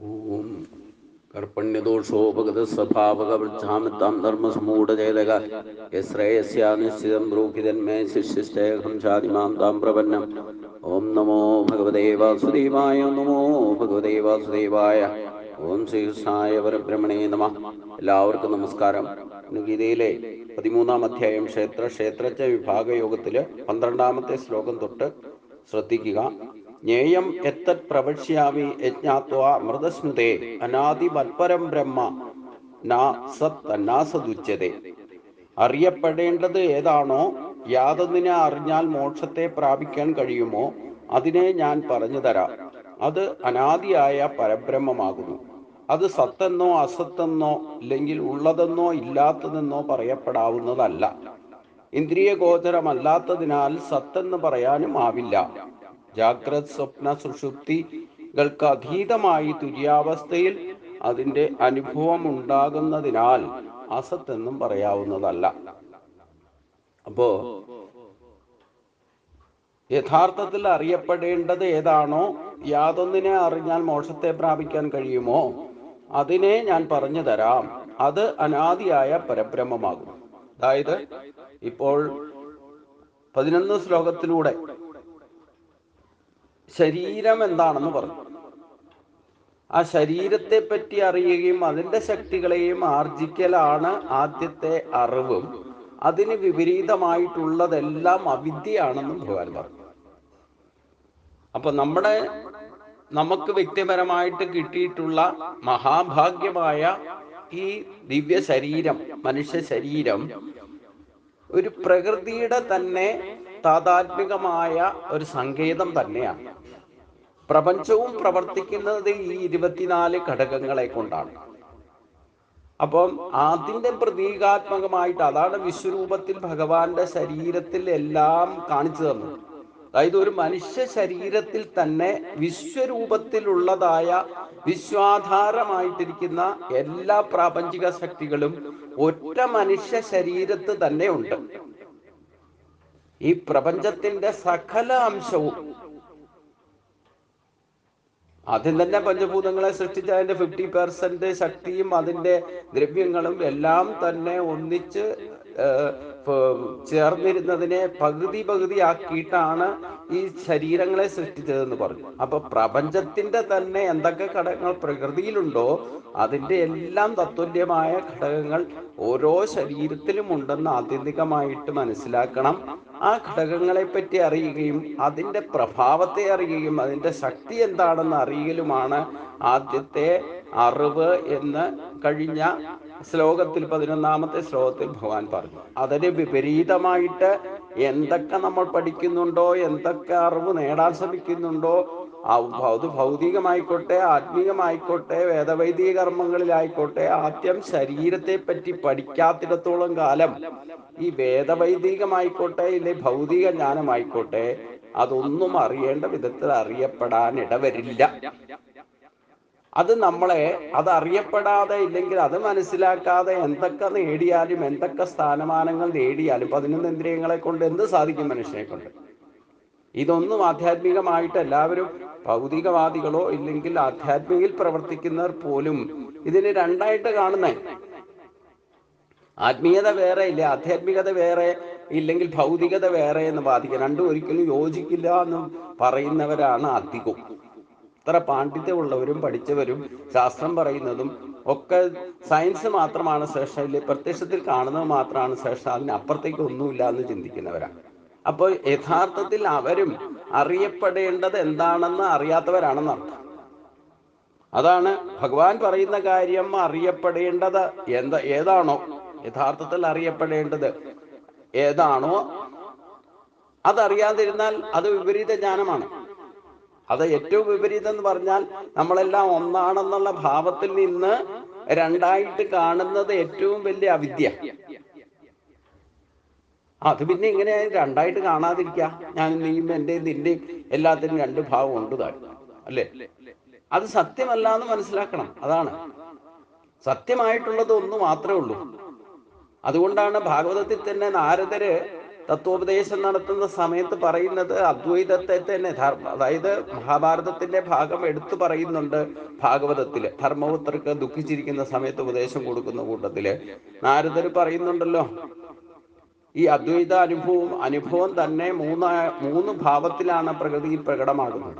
ഓം കർപ്പണ്യദോഷോപഗതസ്വഭാവകവൃക്ഷാമിത്താം ധർമ്മസമൂഢചേതക യശ്രേയസ്യാനിശ്ചിതം ബ്രൂഹിതന്മേ ശിഷ്യസ്തേഹം ശാതിമാം താം പ്രപന്നം. ഓം നമോ ഭഗവതേ വാസുദേവായ. നമോ ഭഗവതേ വാസുദേവായ. ഓം ശ്രീകൃഷ്ണായ പരബ്രഹ്മണേ നമഃ. എല്ലാവർക്കും നമസ്കാരം. ഗീതയിലെ 13-ാം അധ്യായം ക്ഷേത്രജ്ഞ വിഭാഗയോഗത്തില് 12-ാമത്തെ ശ്ലോകം തൊട്ട് ശ്രദ്ധിക്കുക. ജ്ഞേയം എത്തത് പ്രവക്ഷ്യാമി യജ്ഞാത്വാ മൃതസ്മൃതേ അനാദി മത്പരം ബ്രഹ്മ നാ സത് അന്നാസദുച്യതേ. അറിയപ്പെടേണ്ടത് ഏതാണോ, യാതൊന്നിനെ അറിഞ്ഞാൽ മോക്ഷത്തെ പ്രാപിക്കാൻ കഴിയുമോ, അതിനെ ഞാൻ പറഞ്ഞു തരാം. അത് അനാദിയായ പരബ്രഹ്മമാകുന്നു. അത് സത്തെന്നോ അസത്തെന്നോ ഇല്ലെങ്കിൽ ഉള്ളതെന്നോ ഇല്ലാത്തതെന്നോ പറയപ്പെടാവുന്നതല്ല. ഇന്ദ്രിയഗോചരമല്ലാത്തതിനാൽ സത്തെന്ന് പറയാനും ആവില്ല. ജാഗ്രത് സ്വപ്ന സുഷുപ്തികൾക്ക് അതീതമായി തുര്യാവസ്ഥയിൽ അതിൻ്റെ അനുഭവം ഉണ്ടാകുന്നതിനാൽ അസത്തെന്നും പറയാവുന്നതല്ല. അപ്പോ യഥാർത്ഥത്തിൽ അറിയപ്പെടേണ്ടത് ഏതാണോ, യാതൊന്നിനെ അറിഞ്ഞാൽ മോക്ഷത്തെ പ്രാപിക്കാൻ കഴിയുമോ, അതിനെ ഞാൻ പറഞ്ഞു തരാം. അത് അനാദിയായ പരബ്രഹ്മമാകും. അതായത് ഇപ്പോൾ 11 ശ്ലോകത്തിലൂടെ ശരീരം എന്താണെന്ന് പറഞ്ഞു. ആ ശരീരത്തെ പറ്റി അറിയുകയും അതിൻ്റെ ശക്തികളെയും ആർജിക്കലാണ് ആദ്യത്തെ അറിവും. അതിന് വിപരീതമായിട്ടുള്ളതെല്ലാം അവിദ്യയാണെന്നും ഭഗവാൻ പറഞ്ഞു. അപ്പൊ നമുക്ക് വ്യക്തിപരമായിട്ട് കിട്ടിയിട്ടുള്ള മഹാഭാഗ്യമായ ഈ ദിവ്യ ശരീരം, മനുഷ്യ ശരീരം, ഒരു പ്രകൃതിയുടെ തന്നെ താതാത്മികമായ ഒരു സങ്കേതം തന്നെയാണ്. പ്രപഞ്ചവും പ്രവർത്തിക്കുന്നത് ഈ 24 ഘടകങ്ങളെ കൊണ്ടാണ്. അപ്പം അതിൻ്റെ പ്രതീകാത്മകമായിട്ട്, അതാണ് വിശ്വരൂപത്തിൽ ഭഗവാന്റെ ശരീരത്തിൽ എല്ലാം കാണിച്ചു തന്നത്. അതായത് ഒരു മനുഷ്യ ശരീരത്തിൽ തന്നെ വിശ്വരൂപത്തിലുള്ളതായ വിശ്വാധാരമായിട്ടിരിക്കുന്ന എല്ലാ പ്രാപഞ്ചിക ശക്തികളും ഒറ്റ മനുഷ്യ ശരീരത്തിൽ തന്നെ ഉണ്ട്. ഈ പ്രപഞ്ചത്തിന്റെ സകല അംശവും, ആദ്യം തന്നെ പഞ്ചഭൂതങ്ങളെ സൃഷ്ടിച്ച അതിന്റെ 50% ശക്തിയും അതിന്റെ ദ്രവ്യങ്ങളും എല്ലാം തന്നെ ഒന്നിച്ച് ചേർന്നിരുന്നതിനെ പകുതി ആക്കിയിട്ടാണ് ഈ ശരീരങ്ങളെ സൃഷ്ടിച്ചതെന്ന് പറഞ്ഞു. അപ്പൊ പ്രപഞ്ചത്തിന്റെ തന്നെ എന്തൊക്കെ ഘടകങ്ങൾ പ്രകൃതിയിലുണ്ടോ അതിന്റെ എല്ലാം തത്തുല്യമായ ഘടകങ്ങൾ ഓരോ ശരീരത്തിലും ഉണ്ടെന്ന് ആത്യന്തികമായിട്ട് മനസ്സിലാക്കണം. ആ ഘടകങ്ങളെ പറ്റി അറിയുകയും അതിൻ്റെ പ്രഭാവത്തെ അറിയുകയും അതിൻ്റെ ശക്തി എന്താണെന്ന് അറിയലുമാണ് ആദ്യത്തെ അറിവ് എന്ന് കഴിഞ്ഞ ശ്ലോകത്തിൽ 11-ാമത്തെ ശ്ലോകത്തിൽ ഭഗവാൻ പറഞ്ഞു. അതിന് വിപരീതമായിട്ട് എന്തൊക്കെ നമ്മൾ പഠിക്കുന്നുണ്ടോ, എന്തൊക്കെ അറിവ് നേടാൻ ശ്രമിക്കുന്നുണ്ടോ, അത് ഭൗതികമായിക്കോട്ടെ ആത്മീയമായിക്കോട്ടെ വേദവൈദിക കർമ്മങ്ങളിലായിക്കോട്ടെ, ആദ്യം ശരീരത്തെ പറ്റി പഠിക്കാത്തിടത്തോളം കാലം ഈ വേദവൈദികമായിക്കോട്ടെ ഇല്ലെ ഭൗതിക ജ്ഞാനമായിക്കോട്ടെ അതൊന്നും അറിയേണ്ട വിധത്തിൽ അറിയപ്പെടാൻ ഇടവരില്ല. അത് അറിയപ്പെടാതെ ഇല്ലെങ്കിൽ അത് മനസ്സിലാക്കാതെ എന്തൊക്കെ നേടിയാലും, എന്തൊക്കെ സ്ഥാനമാനങ്ങൾ നേടിയാലും 11 ഇന്ദ്രിയങ്ങളെ കൊണ്ട് എന്ത് സാധിക്കും മനുഷ്യനെ കൊണ്ട്? ഇതൊന്നും ആധ്യാത്മികമായിട്ട് എല്ലാവരും ഭൗതികവാദികളോ ഇല്ലെങ്കിൽ ആധ്യാത്മികയിൽ പ്രവർത്തിക്കുന്നവർ പോലും ഇതിന് രണ്ടായിട്ട് കാണുന്നേ. ആത്മീയത വേറെ ഇല്ല, ആധ്യാത്മികത വേറെ ഇല്ലെങ്കിൽ ഭൗതികത വേറെ എന്ന് വാദിക്കുക. രണ്ടും ഒരിക്കലും യോജിക്കില്ല എന്ന് പറയുന്നവരാണ് അധികം. ഇത്ര പാണ്ഡിത്യമുള്ളവരും പഠിച്ചവരും ശാസ്ത്രം പറയുന്നതും ഒക്കെ സയൻസ് മാത്രമാണ് ശ്രേഷ്ഠ, ഇല്ലേ പ്രത്യക്ഷത്തിൽ കാണുന്നത് മാത്രമാണ് ശ്രേഷ്ഠ, അതിനപ്പുറത്തേക്ക് ഒന്നുമില്ല എന്ന് ചിന്തിക്കുന്നവരാണ്. അപ്പോൾ യഥാർത്ഥത്തിൽ അവരും അറിയപ്പെടേണ്ടത് എന്താണെന്ന് അറിയാത്തവരാണെന്നർത്ഥം. അതാണ് ഭഗവാൻ പറയുന്ന കാര്യം. അറിയപ്പെടേണ്ടത് ഏതാണോ, യഥാർത്ഥത്തിൽ അറിയപ്പെടേണ്ടത് ഏതാണോ അതറിയാതിരുന്നാൽ അത് വിപരീത ജ്ഞാനമാണ്. അത് ഏറ്റവും വിപരീതം എന്ന് പറഞ്ഞാൽ നമ്മളെല്ലാം ഒന്നാണെന്നുള്ള ഭാവത്തിൽ നിന്ന് രണ്ടായിട്ട് കാണുന്നത് ഏറ്റവും വലിയ അവിദ്യ. അത് പിന്നെ ഇങ്ങനെ രണ്ടായിട്ട് കാണാതിരിക്കുക? ഞാൻ നീയും എൻ്റെയും നിന്റെയും എല്ലാത്തിനും 2 ഭാവം ഉണ്ട് താൻ, അല്ലേ? അത് സത്യമല്ല എന്ന് മനസ്സിലാക്കണം. അതാണ് സത്യമായിട്ടുള്ളത് ഒന്ന് മാത്രമേ ഉള്ളൂ. അതുകൊണ്ടാണ് ഭാഗവതത്തിൽ തന്നെ നാരദര് തത്വോപദേശം നടത്തുന്ന സമയത്ത് പറയുന്നത് അദ്വൈതത്തെ തന്നെ അതായത് മഹാഭാരതത്തിന്റെ ഭാഗം എടുത്തു പറയുന്നുണ്ട്. ഭാഗവതത്തില് ധർമ്മപുത്രർക്ക് ദുഃഖിച്ചിരിക്കുന്ന സമയത്ത് ഉപദേശം കൊടുക്കുന്ന കൂട്ടത്തില് നാരദർ പറയുന്നുണ്ടല്ലോ, ഈ അദ്വൈത അനുഭവം തന്നെ മൂന്ന് ഭാവത്തിലാണ് പ്രകൃതിയിൽ പ്രകടമാകുന്നത്.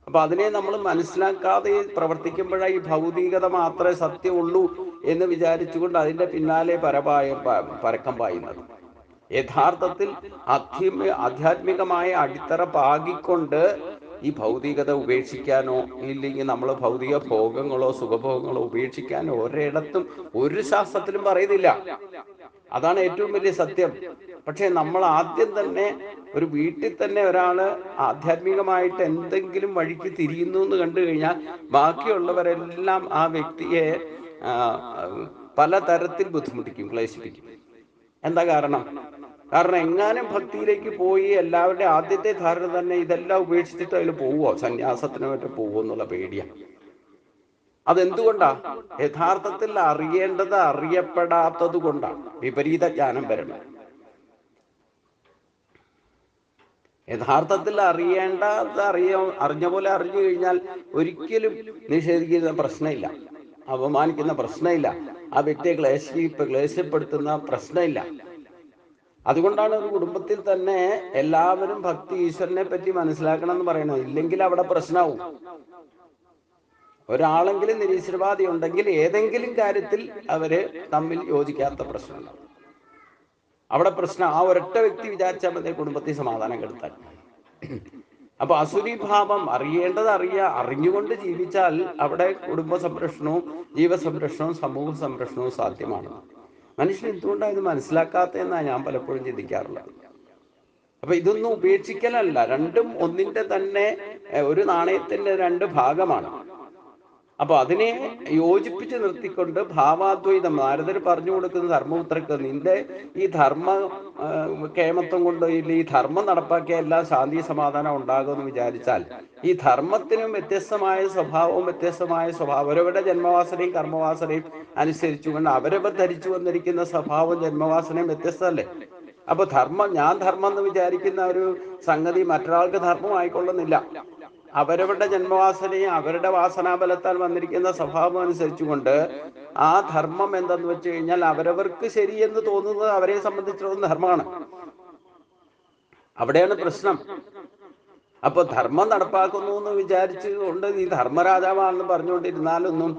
അപ്പൊ അതിനെ നമ്മൾ മനസ്സിലാക്കാതെ പ്രവർത്തിക്കുമ്പോഴാണ് ഈ ഭൗതികത മാത്രമേ സത്യമുള്ളൂ എന്ന് വിചാരിച്ചുകൊണ്ട് അതിന്റെ പിന്നാലെ പരക്കം പായുന്നത്. യഥാർത്ഥത്തിൽ ആധ്യാത്മികമായ അടിത്തറ പാകിക്കൊണ്ട് ഈ ഭൗതികത ഉപേക്ഷിക്കാനോ ഇല്ലെങ്കിൽ നമ്മൾ ഭൗതിക ഭോഗങ്ങളോ സുഖഭോഗങ്ങളോ ഉപേക്ഷിക്കാനോ ഒരിടത്തും ഒരു ശാസ്ത്രത്തിലും പറയുന്നില്ല. അതാണ് ഏറ്റവും വലിയ സത്യം. പക്ഷെ നമ്മൾ ആദ്യം തന്നെ ഒരു വീട്ടിൽ തന്നെ ഒരാള് ആധ്യാത്മികമായിട്ട് എന്തെങ്കിലും വഴിക്ക് തിരിയുന്നു എന്ന് കണ്ടു കഴിഞ്ഞാൽ ബാക്കിയുള്ളവരെല്ലാം ആ വ്യക്തിയെ പലതരത്തിൽ ബുദ്ധിമുട്ടിക്കും, ക്ലേശിപ്പിക്കും. എന്താ കാരണം? എങ്ങാനും ഭക്തിയിലേക്ക് പോയി എല്ലാവരുടെയും ആദ്യത്തെ ധാരണ തന്നെ ഇതെല്ലാം ഉപേക്ഷിച്ചിട്ട് അതിൽ പോവോ, സന്യാസത്തിന് മറ്റും പോവോ എന്നുള്ള പേടിയാണ്. അതെന്തുകൊണ്ടാ? യഥാർത്ഥത്തിൽ അറിയേണ്ടത് അറിയപ്പെടാത്തത് കൊണ്ടാണ് വിപരീത ജ്ഞാനം വരുന്നത്. യഥാർത്ഥത്തിൽ അറിയേണ്ടത് അറിഞ്ഞ പോലെ അറിഞ്ഞു കഴിഞ്ഞാൽ ഒരിക്കലും നിഷേധിക്കുന്ന പ്രശ്നമില്ല, അപമാനിക്കുന്ന പ്രശ്നമില്ല, ആ വ്യക്തിയെ ക്ലേശപ്പെടുത്തുന്ന പ്രശ്നമില്ല. അതുകൊണ്ടാണ് ഒരു കുടുംബത്തിൽ തന്നെ എല്ലാവരും ഭക്തി ഈശ്വരനെ പറ്റി മനസ്സിലാക്കണം എന്ന് പറയുന്നത്. ഇല്ലെങ്കിൽ അവിടെ പ്രശ്നമാവും. ഒരാളെങ്കിലും നിരീശ്വരവാദി ഉണ്ടെങ്കിൽ ഏതെങ്കിലും കാര്യത്തിൽ അവര് തമ്മിൽ യോജിക്കാത്ത പ്രശ്നമുണ്ടാവും. അവിടെ പ്രശ്നം ആ ഒരൊറ്റ വ്യക്തി വിചാരിച്ചാൽ മതി കുടുംബത്തിൽ സമാധാനം കെടുത്താൻ. അപ്പൊ അസുരീഭാവം അറിഞ്ഞുകൊണ്ട് ജീവിച്ചാൽ അവിടെ കുടുംബ സംരക്ഷണവും ജീവസംരക്ഷണവും സമൂഹ സംരക്ഷണവും സാധ്യമാണ്. മനുഷ്യൻ എന്തുകൊണ്ടാണ് ഇത് മനസ്സിലാക്കാത്തതെന്നാണ് ഞാൻ പലപ്പോഴും ചിന്തിക്കാറുള്ളത്. അപ്പൊ ഇതൊന്നും ഉപേക്ഷിക്കലല്ല, രണ്ടും ഒന്നിന്റെ തന്നെ ഒരു നാണയത്തിന്റെ രണ്ട് ഭാഗമാണ്. അപ്പൊ അതിനെ യോജിപ്പിച്ച് നിർത്തിക്കൊണ്ട് ഭാവാദ്വൈതം നാരദർ പറഞ്ഞു കൊടുക്കുന്ന ധർമ്മപുത്രക്ക് നിന്റെ ഈ കേമത്വം കൊണ്ട് ഈ ധർമ്മം നടപ്പാക്കിയ എല്ലാം ശാന്തി സമാധാനം ഉണ്ടാകുമെന്ന് വിചാരിച്ചാൽ ഈ ധർമ്മത്തിനും വ്യത്യസ്തമായ സ്വഭാവം അവരവരുടെ ജന്മവാസനയും കർമ്മവാസനയും അനുസരിച്ചുകൊണ്ട് അവരവർ ധരിച്ചു വന്നിരിക്കുന്ന സ്വഭാവം ജന്മവാസനയും വ്യത്യസ്തമല്ലേ. അപ്പൊ ഞാൻ ധർമ്മം എന്ന് വിചാരിക്കുന്ന ഒരു സംഗതി മറ്റൊരാൾക്ക് ധർമ്മം ആയിക്കൊള്ളുന്നില്ല. അവരവരുടെ ജന്മവാസനയും അവരുടെ വാസനാബലത്താൽ വന്നിരിക്കുന്ന സ്വഭാവം അനുസരിച്ചുകൊണ്ട് ആ ധർമ്മം എന്തെന്ന് വെച്ച് കഴിഞ്ഞാൽ അവരവർക്ക് ശരിയെന്ന് തോന്നുന്നത് അവരെ സംബന്ധിച്ചിടത്തോളം ധർമ്മമാണ്. അവിടെയാണ് പ്രശ്നം. അപ്പൊ ധർമ്മം നടപ്പാക്കുന്നു എന്ന് വിചാരിച്ചുകൊണ്ട് നീ ധർമ്മരാജാവാണെന്ന് പറഞ്ഞുകൊണ്ടിരുന്നാലൊന്നും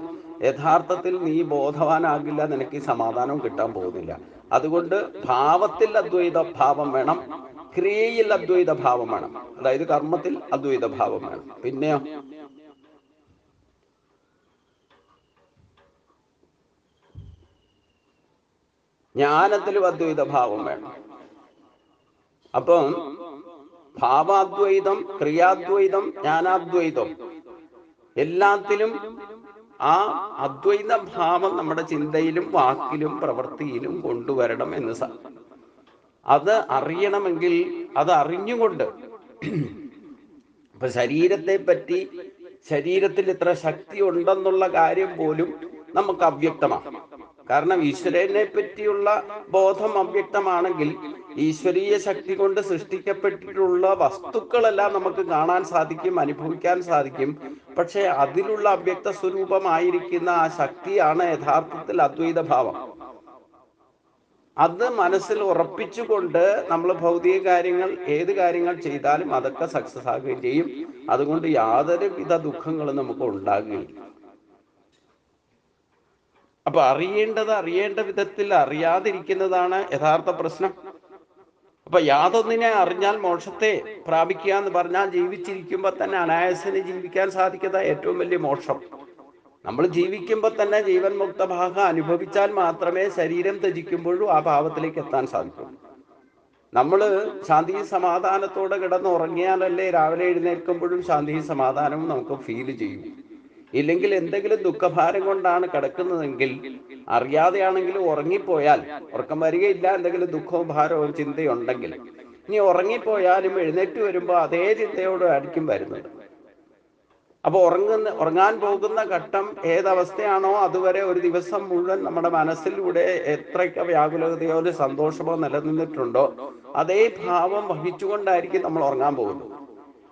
യഥാർത്ഥത്തിൽ നീ ബോധവാനാകില്ല, നിനക്ക് ഈ സമാധാനം കിട്ടാൻ പോകുന്നില്ല. അതുകൊണ്ട് ഭാവത്തിൽ അദ്വൈത ഭാവം വേണം, ക്രിയയിൽ അദ്വൈത ഭാവം വേണം, അതായത് കർമ്മത്തിൽ അദ്വൈത ഭാവം വേണം. പിന്നെയോ ജ്ഞാനത്തിലും അദ്വൈത ഭാവം വേണം. അപ്പം ഭാവാദ്വൈതം, ക്രിയാദ്വൈതം, ജ്ഞാനാദ്വൈതം എല്ലാത്തിലും ആ അദ്വൈത ഭാവം നമ്മുടെ ചിന്തയിലും വാക്കിലും പ്രവൃത്തിയിലും കൊണ്ടുവരണം എന്ന് അത് അറിയണമെങ്കിൽ അത് അറിഞ്ഞുകൊണ്ട് ഇപ്പൊ ശരീരത്തെ പറ്റി ശരീരത്തിൽ ഇത്ര ശക്തി ഉണ്ടെന്നുള്ള കാര്യം പോലും നമുക്ക് അവ്യക്തമാണ്. കാരണം ഈശ്വരനെ പറ്റിയുള്ള ബോധം അവ്യക്തമാണെങ്കിൽ ഈശ്വരീയ ശക്തി കൊണ്ട് സൃഷ്ടിക്കപ്പെട്ടിട്ടുള്ള വസ്തുക്കളെല്ലാം നമുക്ക് കാണാൻ സാധിക്കും, അനുഭവിക്കാൻ സാധിക്കും. പക്ഷെ അതിലുള്ള അവ്യക്ത സ്വരൂപമായിരിക്കുന്ന ആ ശക്തിയാണ് യഥാർത്ഥത്തിൽ അദ്വൈത ഭാവം. അത് മനസ്സിൽ ഉറപ്പിച്ചുകൊണ്ട് നമ്മൾ ഭൗതിക കാര്യങ്ങൾ ഏത് കാര്യങ്ങൾ ചെയ്താലും അതൊക്കെ സക്സസ് ആകുകയും ചെയ്യും. അതുകൊണ്ട് യാതൊരുവിധ ദുഃഖങ്ങളും നമുക്ക് ഉണ്ടാകുകയില്ല. അപ്പൊ അറിയേണ്ട വിധത്തിൽ അറിയാതിരിക്കുന്നതാണ് യഥാർത്ഥ പ്രശ്നം. അപ്പൊ യാതൊന്നിനെ അറിഞ്ഞാൽ മോക്ഷത്തെ പ്രാപിക്കുക എന്ന് പറഞ്ഞാൽ ജീവിച്ചിരിക്കുമ്പോൾ തന്നെ അനായാസനെ ജീവിക്കാൻ സാധിക്കുന്ന ഏറ്റവും വലിയ മോക്ഷം. നമ്മൾ ജീവിക്കുമ്പോൾ തന്നെ ജീവൻ മുക്ത ഭാഗം അനുഭവിച്ചാൽ മാത്രമേ ശരീരം ത്യജിക്കുമ്പോഴും ആ ഭാവത്തിലേക്ക് എത്താൻ സാധിക്കൂ. നമ്മൾ ശാന്തി സമാധാനത്തോടെ കിടന്ന് ഉറങ്ങിയാലല്ലേ രാവിലെ എഴുന്നേൽക്കുമ്പോഴും ശാന്തി സമാധാനവും നമുക്ക് ഫീൽ ചെയ്യും. ഇല്ലെങ്കിൽ എന്തെങ്കിലും ദുഃഖഭാരം കൊണ്ടാണ് കിടക്കുന്നതെങ്കിൽ അറിയാതെയാണെങ്കിലും ഉറങ്ങിപ്പോയാൽ ഉറക്കം വരികയില്ല, എന്തെങ്കിലും ദുഃഖവും ഭാരവും ചിന്തയുണ്ടെങ്കിൽ ഇനി ഉറങ്ങിപ്പോയാലും എഴുന്നേറ്റ് വരുമ്പോൾ അതേ ചിന്തയോട് ആയിരിക്കും വരുന്നത്. അപ്പോൾ ഉറങ്ങാൻ പോകുന്ന ഘട്ടം ഏതവസ്ഥയാണോ അതുവരെ ഒരു ദിവസം മുഴുവൻ നമ്മുടെ മനസ്സിലൂടെ എത്രയൊക്കെ വ്യാകുലതയോ ഒരു സന്തോഷമോ നിലനിന്നിട്ടുണ്ടോ അതേ ഭാവം വഹിച്ചുകൊണ്ടായിരിക്കും നമ്മൾ ഉറങ്ങാൻ പോകുന്നത്.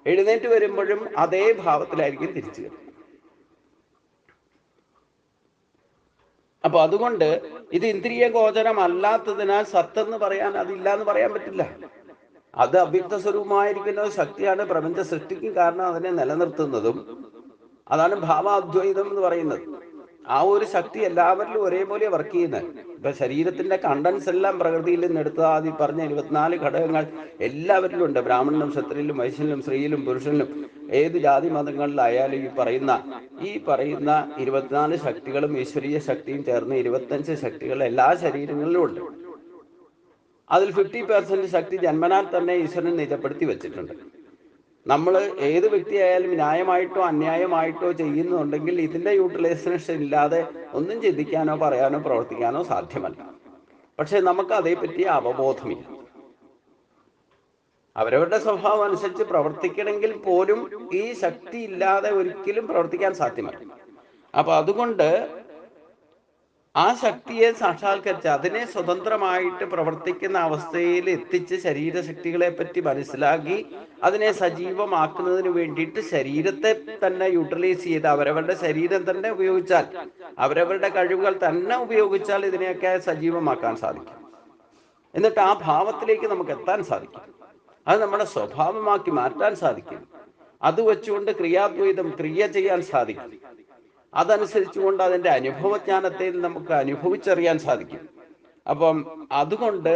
എഴുന്നേറ്റ് വരുമ്പോഴും അതേ ഭാവത്തിലായിരിക്കും തിരിച്ചു വരുന്നത്. അപ്പൊ അതുകൊണ്ട് ഇത് ഇന്ദ്രിയ ഗോചരമല്ലാത്തതിനാൽ സത്തെന്ന് പറയാൻ, അതില്ല എന്ന് പറയാൻ പറ്റില്ല. അത് അവ്യക്ത സ്വരൂപമായിരിക്കുന്ന ശക്തിയാണ് പ്രപഞ്ച സൃഷ്ടിക്കും കാരണം അതിനെ നിലനിർത്തുന്നതും. അതാണ് ഭാവാദ്വൈതം എന്ന് പറയുന്നത്. ആ ഒരു ശക്തി എല്ലാവരിലും ഒരേപോലെ വർക്ക് ചെയ്യുന്നത്. ഇപ്പൊ ശരീരത്തിന്റെ കണ്ടൻസ് എല്ലാം പ്രകൃതിയിൽ നിന്ന് എടുത്ത ആദ്യം പറഞ്ഞ 24 ഘടകങ്ങൾ എല്ലാവരിലും ഉണ്ട്. ബ്രാഹ്മണനും ക്ഷത്രിയിലും വൈശ്യനിലും സ്ത്രീയിലും പുരുഷനിലും ഏത് ജാതി മതങ്ങളിലായാലും ഈ പറയുന്ന 24 ശക്തികളും ഈശ്വരീയ ശക്തിയും ചേർന്ന് 25 ശക്തികൾ എല്ലാ ശരീരങ്ങളിലും ഉണ്ട്. അതിൽ 50% ശക്തി ജന്മനാൽ തന്നെ ഈശ്വരൻ നിജപ്പെടുത്തി വെച്ചിട്ടുണ്ട്. നമ്മൾ ഏത് വ്യക്തിയായാലും ന്യായമായിട്ടോ അന്യായമായിട്ടോ ചെയ്യുന്നുണ്ടെങ്കിൽ ഇതിന്റെ യൂട്ടിലൈസേഷൻ ഇല്ലാതെ ഒന്നും ചിന്തിക്കാനോ പറയാനോ പ്രവർത്തിക്കാനോ സാധ്യമല്ല. പക്ഷെ നമുക്ക് അതേപ്പറ്റി അവബോധമില്ല. അവരവരുടെ സ്വഭാവം അനുസരിച്ച് പ്രവർത്തിക്കണമെങ്കിൽ പോലും ഈ ശക്തി ഇല്ലാതെ ഒരിക്കലും പ്രവർത്തിക്കാൻ സാധ്യമല്ല. അപ്പൊ അതുകൊണ്ട് ആ ശക്തിയെ സാക്ഷാത്കരിച്ച് അതിനെ സ്വതന്ത്രമായിട്ട് പ്രവർത്തിക്കുന്ന അവസ്ഥയിൽ എത്തിച്ച് ശരീരശക്തികളെ പറ്റി മനസ്സിലാക്കി അതിനെ സജീവമാക്കുന്നതിന് വേണ്ടിയിട്ട് ശരീരത്തെ തന്നെ യൂട്ടിലൈസ് ചെയ്ത് അവരവരുടെ ശരീരം തന്നെ ഉപയോഗിച്ചാൽ, അവരവരുടെ കഴിവുകൾ തന്നെ ഉപയോഗിച്ചാൽ ഇതിനെയൊക്കെ സജീവമാക്കാൻ സാധിക്കും. എന്നിട്ട് ആ ഭാവത്തിലേക്ക് നമുക്ക് എത്താൻ സാധിക്കും. അത് നമ്മുടെ സ്വഭാവമാക്കി മാറ്റാൻ സാധിക്കും. അത് വെച്ചുകൊണ്ട് ക്രിയാദ്വൈതം ക്രിയ ചെയ്യാൻ സാധിക്കും. അതനുസരിച്ചുകൊണ്ട് അതിൻ്റെ അനുഭവജ്ഞാനത്തെ നമുക്ക് അനുഭവിച്ചറിയാൻ സാധിക്കും. അപ്പം അതുകൊണ്ട്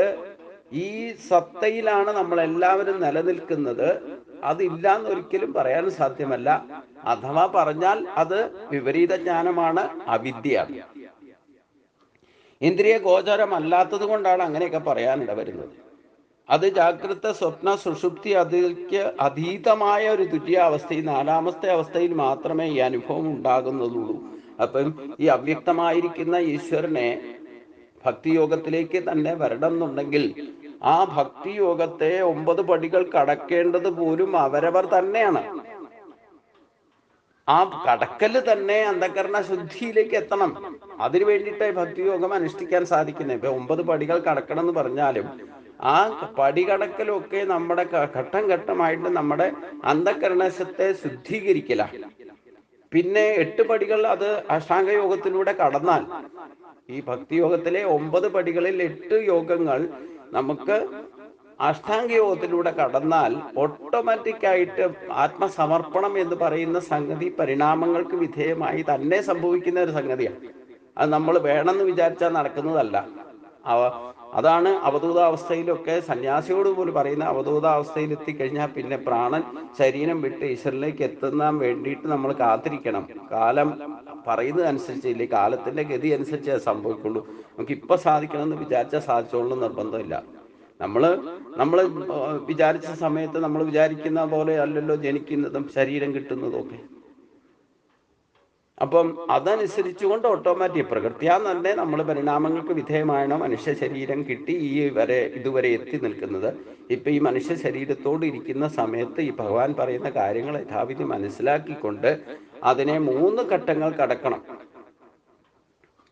ഈ സത്തയിലാണ് നമ്മളെല്ലാവരും നിലനിൽക്കുന്നത്. അതില്ലാന്ന് ഒരിക്കലും പറയാൻ സാധ്യമല്ല. അഥവാ പറഞ്ഞാൽ അത് വിപരീത ജ്ഞാനമാണ്, അവിദ്യയാണ്. ഇന്ദ്രിയ ഗോചരമല്ലാത്തത് കൊണ്ടാണ് അങ്ങനെയൊക്കെ പറയാനിട വരുന്നത്. അത് ജാഗ്രത, സ്വപ്ന, സുഷുപ്തി അതിലേക്ക് അതീതമായ ഒരു തുര്യാവസ്ഥയിൽ, 4ാമത്തെ അവസ്ഥയിൽ മാത്രമേ ഈ അനുഭവം ഉണ്ടാകുന്നതുള്ളൂ. അപ്പം ഈ അവ്യക്തമായിരിക്കുന്ന ഈശ്വരനെ ഭക്തിയോഗത്തിലേക്ക് തന്നെ വരണം എന്നുണ്ടെങ്കിൽ ആ ഭക്തിയോഗത്തെ 9 പടികൾ കടക്കേണ്ടത് പോലും അവരവർ തന്നെയാണ്. ആ കടക്കല് തന്നെ അന്ധകരണ ശുദ്ധിയിലേക്ക് എത്തണം. അതിനു വേണ്ടിയിട്ട് ഭക്തിയോഗം അനുഷ്ഠിക്കാൻ സാധിക്കുന്നത്. ഇപ്പൊ 9 പടികൾ കടക്കണം എന്ന് പറഞ്ഞാലും ആ പടികടക്കലൊക്കെ നമ്മുടെ ഘട്ടം ഘട്ടമായിട്ട് നമ്മുടെ അന്ധകരണത്തെ ശുദ്ധീകരിക്കല. പിന്നെ 8 പടികൾ അത് അഷ്ടാംഗയോഗത്തിലൂടെ കടന്നാൽ, ഈ ഭക്തിയോഗത്തിലെ 9 പടികളിൽ 8 യോഗങ്ങൾ നമുക്ക് അഷ്ടാംഗയോഗത്തിലൂടെ കടന്നാൽ ഓട്ടോമാറ്റിക്കായിട്ട് ആത്മസമർപ്പണം എന്ന് പറയുന്ന സംഗതി പരിണാമങ്ങൾക്ക് വിധേയമായി തന്നെ സംഭവിക്കുന്ന ഒരു സംഗതിയാണ്. അത് നമ്മൾ വേണമെന്ന് വിചാരിച്ചാൽ നടക്കുന്നതല്ല. അതാണ് അവധൂതാവസ്ഥയിലൊക്കെ സന്യാസിയോട് പോലും പറയുന്ന, അവധൂതാവസ്ഥയിൽ എത്തിക്കഴിഞ്ഞാൽ പിന്നെ പ്രാണൻ ശരീരം വിട്ട് ഈശ്വരനിലേക്ക് എത്തുന്നതിന് വേണ്ടിയിട്ട് നമ്മൾ കാത്തിരിക്കണം. കാലം പറയുന്നത് അനുസരിച്ചില്ലേ, കാലത്തിന്റെ ഗതി അനുസരിച്ച് സംഭവിക്കുള്ളൂ. നമുക്ക് ഇപ്പൊ സാധിക്കണമെന്ന് വിചാരിച്ചാൽ സാധിച്ചോളൂ നിർബന്ധമില്ല. നമ്മൾ വിചാരിച്ച സമയത്ത് നമ്മൾ വിചാരിക്കുന്ന പോലെ അല്ലല്ലോ ജനിക്കുന്നതും ശരീരം കിട്ടുന്നതും ഒക്കെ. അപ്പം അതനുസരിച്ചുകൊണ്ട് ഓട്ടോമാറ്റിക് പ്രകൃത്യാ തന്നെ നമ്മൾ പരിണാമങ്ങൾക്ക് വിധേയമാണ് മനുഷ്യ ശരീരം കിട്ടി ഇതുവരെ എത്തി നിൽക്കുന്നത്. ഇപ്പൊ ഈ മനുഷ്യ ശരീരത്തോട് ഇരിക്കുന്ന സമയത്ത് ഈ ഭഗവാൻ പറയുന്ന കാര്യങ്ങൾ യഥാവിധി മനസ്സിലാക്കിക്കൊണ്ട് അതിനെ 3 ഘട്ടങ്ങൾ കടക്കണം.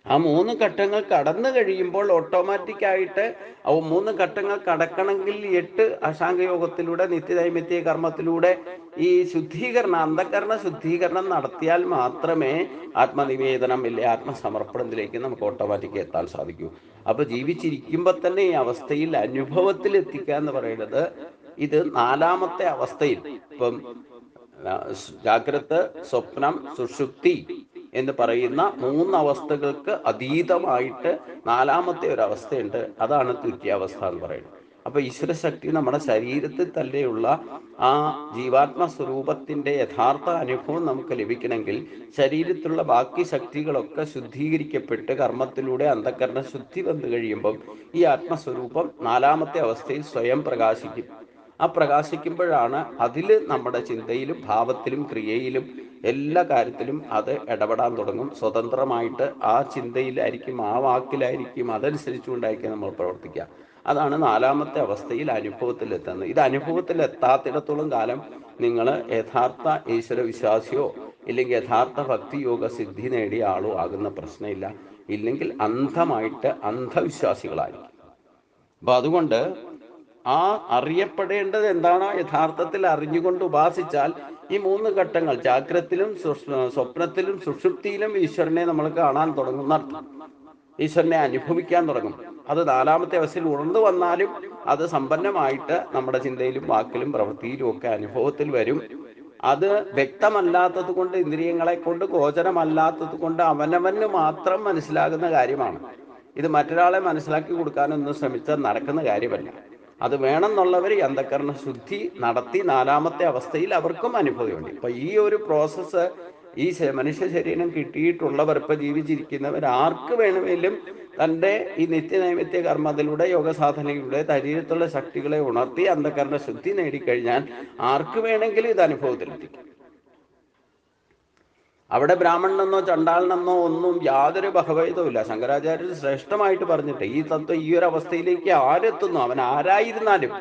ആ 3 ഘട്ടങ്ങൾ കടന്നു കഴിയുമ്പോൾ ഓട്ടോമാറ്റിക്കായിട്ട് 3 ഘട്ടങ്ങൾ കടക്കണമെങ്കിൽ 8 അഷ്ടാംഗയോഗത്തിലൂടെ നിത്യനൈമിത്യ കർമ്മത്തിലൂടെ ഈ ശുദ്ധീകരണം, അന്ധകരണ ശുദ്ധീകരണം നടത്തിയാൽ മാത്രമേ ആത്മനിവേദനം ഇല്ലേ ആത്മസമർപ്പണത്തിലേക്ക് നമുക്ക് ഓട്ടോമാറ്റിക് എത്താൻ സാധിക്കൂ. അപ്പൊ ജീവിച്ചിരിക്കുമ്പോൾ തന്നെ ഈ അവസ്ഥയിൽ അനുഭവത്തിൽ എത്തിക്കുക എന്ന് പറയുന്നത് ഇത് 4ാമത്തെ അവസ്ഥയിൽ. ഇപ്പം ജാഗ്രത, സ്വപ്നം, സുഷുപ്തി എന്ന് പറയുന്ന 3 അവസ്ഥകൾക്ക് അതീതമായിട്ട് 4ാമത്തെ ഒരു അവസ്ഥയുണ്ട്. അതാണ് തുര്യാവസ്ഥ എന്ന് പറയുന്നത്. അപ്പൊ ഈശ്വരശക്തി നമ്മുടെ ശരീരത്തിൽ തന്നെയുള്ള ആ ജീവാത്മ സ്വരൂപത്തിന്റെ യഥാർത്ഥ അനുഭവം നമുക്ക് ലഭിക്കണമെങ്കിൽ ശരീരത്തിലുള്ള ബാക്കി ശക്തികളൊക്കെ ശുദ്ധീകരിക്കപ്പെട്ട് കർമ്മത്തിലൂടെ അന്ധകരണ ശുദ്ധി വന്നു കഴിയുമ്പം ഈ ആത്മസ്വരൂപം 4ാമത്തെ അവസ്ഥയിൽ സ്വയം പ്രകാശിക്കും. ആ പ്രകാശിക്കുമ്പോഴാണ് അതിൽ നമ്മുടെ ചിന്തയിലും ഭാവത്തിലും ക്രിയയിലും എല്ലാ കാര്യത്തിലും അത് ഇടപെടാൻ തുടങ്ങും. സ്വതന്ത്രമായിട്ട് ആ ചിന്തയിലായിരിക്കും, ആ വാക്കിലായിരിക്കും, അതനുസരിച്ചുകൊണ്ടായിരിക്കും നമ്മൾ പ്രവർത്തിക്കുക. അതാണ് 4ാമത്തെ അവസ്ഥയിൽ അനുഭവത്തിലെത്തുന്നത്. ഇത് അനുഭവത്തിലെത്താത്തിടത്തോളം കാലം നിങ്ങൾ യഥാർത്ഥ ഈശ്വര വിശ്വാസിയോ ഇല്ലെങ്കിൽ യഥാർത്ഥ ഭക്തിയോഗ സിദ്ധി നേടിയ ആളും ആകുന്ന പ്രശ്നമില്ല. ഇല്ലെങ്കിൽ അന്ധമായിട്ട് അന്ധവിശ്വാസികളായിരിക്കും. അപ്പം അതുകൊണ്ട് ആ അറിയപ്പെടേണ്ടത് എന്താണോ യഥാർത്ഥത്തിൽ അറിഞ്ഞുകൊണ്ട് ഉപാസിച്ചാൽ ഈ 3 ഘട്ടങ്ങൾ ജാഗ്രത്തിലും സ്വപ്നത്തിലും സുഷുപ്തിയിലും ഈശ്വരനെ നമ്മൾ കാണാൻ തുടങ്ങുന്ന അർത്ഥം. ഈശ്വരനെ അനുഭവിക്കാൻ തുടങ്ങും. അത് 4ാമത്തെ അവസ്ഥയിൽ ഉണർന്നു വന്നാലും അത് സമ്പന്നമായിട്ട് നമ്മുടെ ചിന്തയിലും വാക്കിലും പ്രവൃത്തിയിലും ഒക്കെ അനുഭവത്തിൽ വരും. അത് വ്യക്തമല്ലാത്തത് കൊണ്ട്, ഇന്ദ്രിയങ്ങളെ കൊണ്ട് ഗോചരമല്ലാത്തത് കൊണ്ട് അവനവന് മാത്രം മനസ്സിലാകുന്ന കാര്യമാണ്. ഇത് മറ്റൊരാളെ മനസ്സിലാക്കി കൊടുക്കാനൊന്നും ശ്രമിച്ചാൽ നടക്കുന്ന കാര്യമല്ല. അത് വേണമെന്നുള്ളവർ ഈ അന്ധകരണ ശുദ്ധി നടത്തി 4ാമത്തെ അവസ്ഥയിൽ അവർക്കും അനുഭവമുണ്ട്. അപ്പൊ ഈ ഒരു പ്രോസസ്സ് ഈ മനുഷ്യ ശരീരം കിട്ടിയിട്ടുള്ളവർ, ഇപ്പൊ ജീവിച്ചിരിക്കുന്നവർ ആർക്ക് വേണമെങ്കിലും തൻ്റെ ഈ നിത്യനൈമിത്യ കർമ്മത്തിലൂടെ യോഗസാധനയിലൂടെ ശരീരത്തുള്ള ശക്തികളെ ഉണർത്തി അന്ധകരണ ശുദ്ധി നേടിക്കഴിഞ്ഞാൽ ആർക്ക് വേണമെങ്കിലും ഇത് അനുഭവത്തിലെത്തിക്കും. അവിടെ ബ്രാഹ്മണനെന്നോ ചണ്ടാളനെന്നോ ഒന്നും യാതൊരു ബഹുഭേദവും ഇല്ല. ശങ്കരാചാര്യർ ശ്രേഷ്ഠമായിട്ട് പറഞ്ഞിട്ട് ഈ തത്വം ഈ ഒരു അവസ്ഥയിലേക്ക് ആരെത്തുന്നു, അവൻ ആരായിരുന്നാലും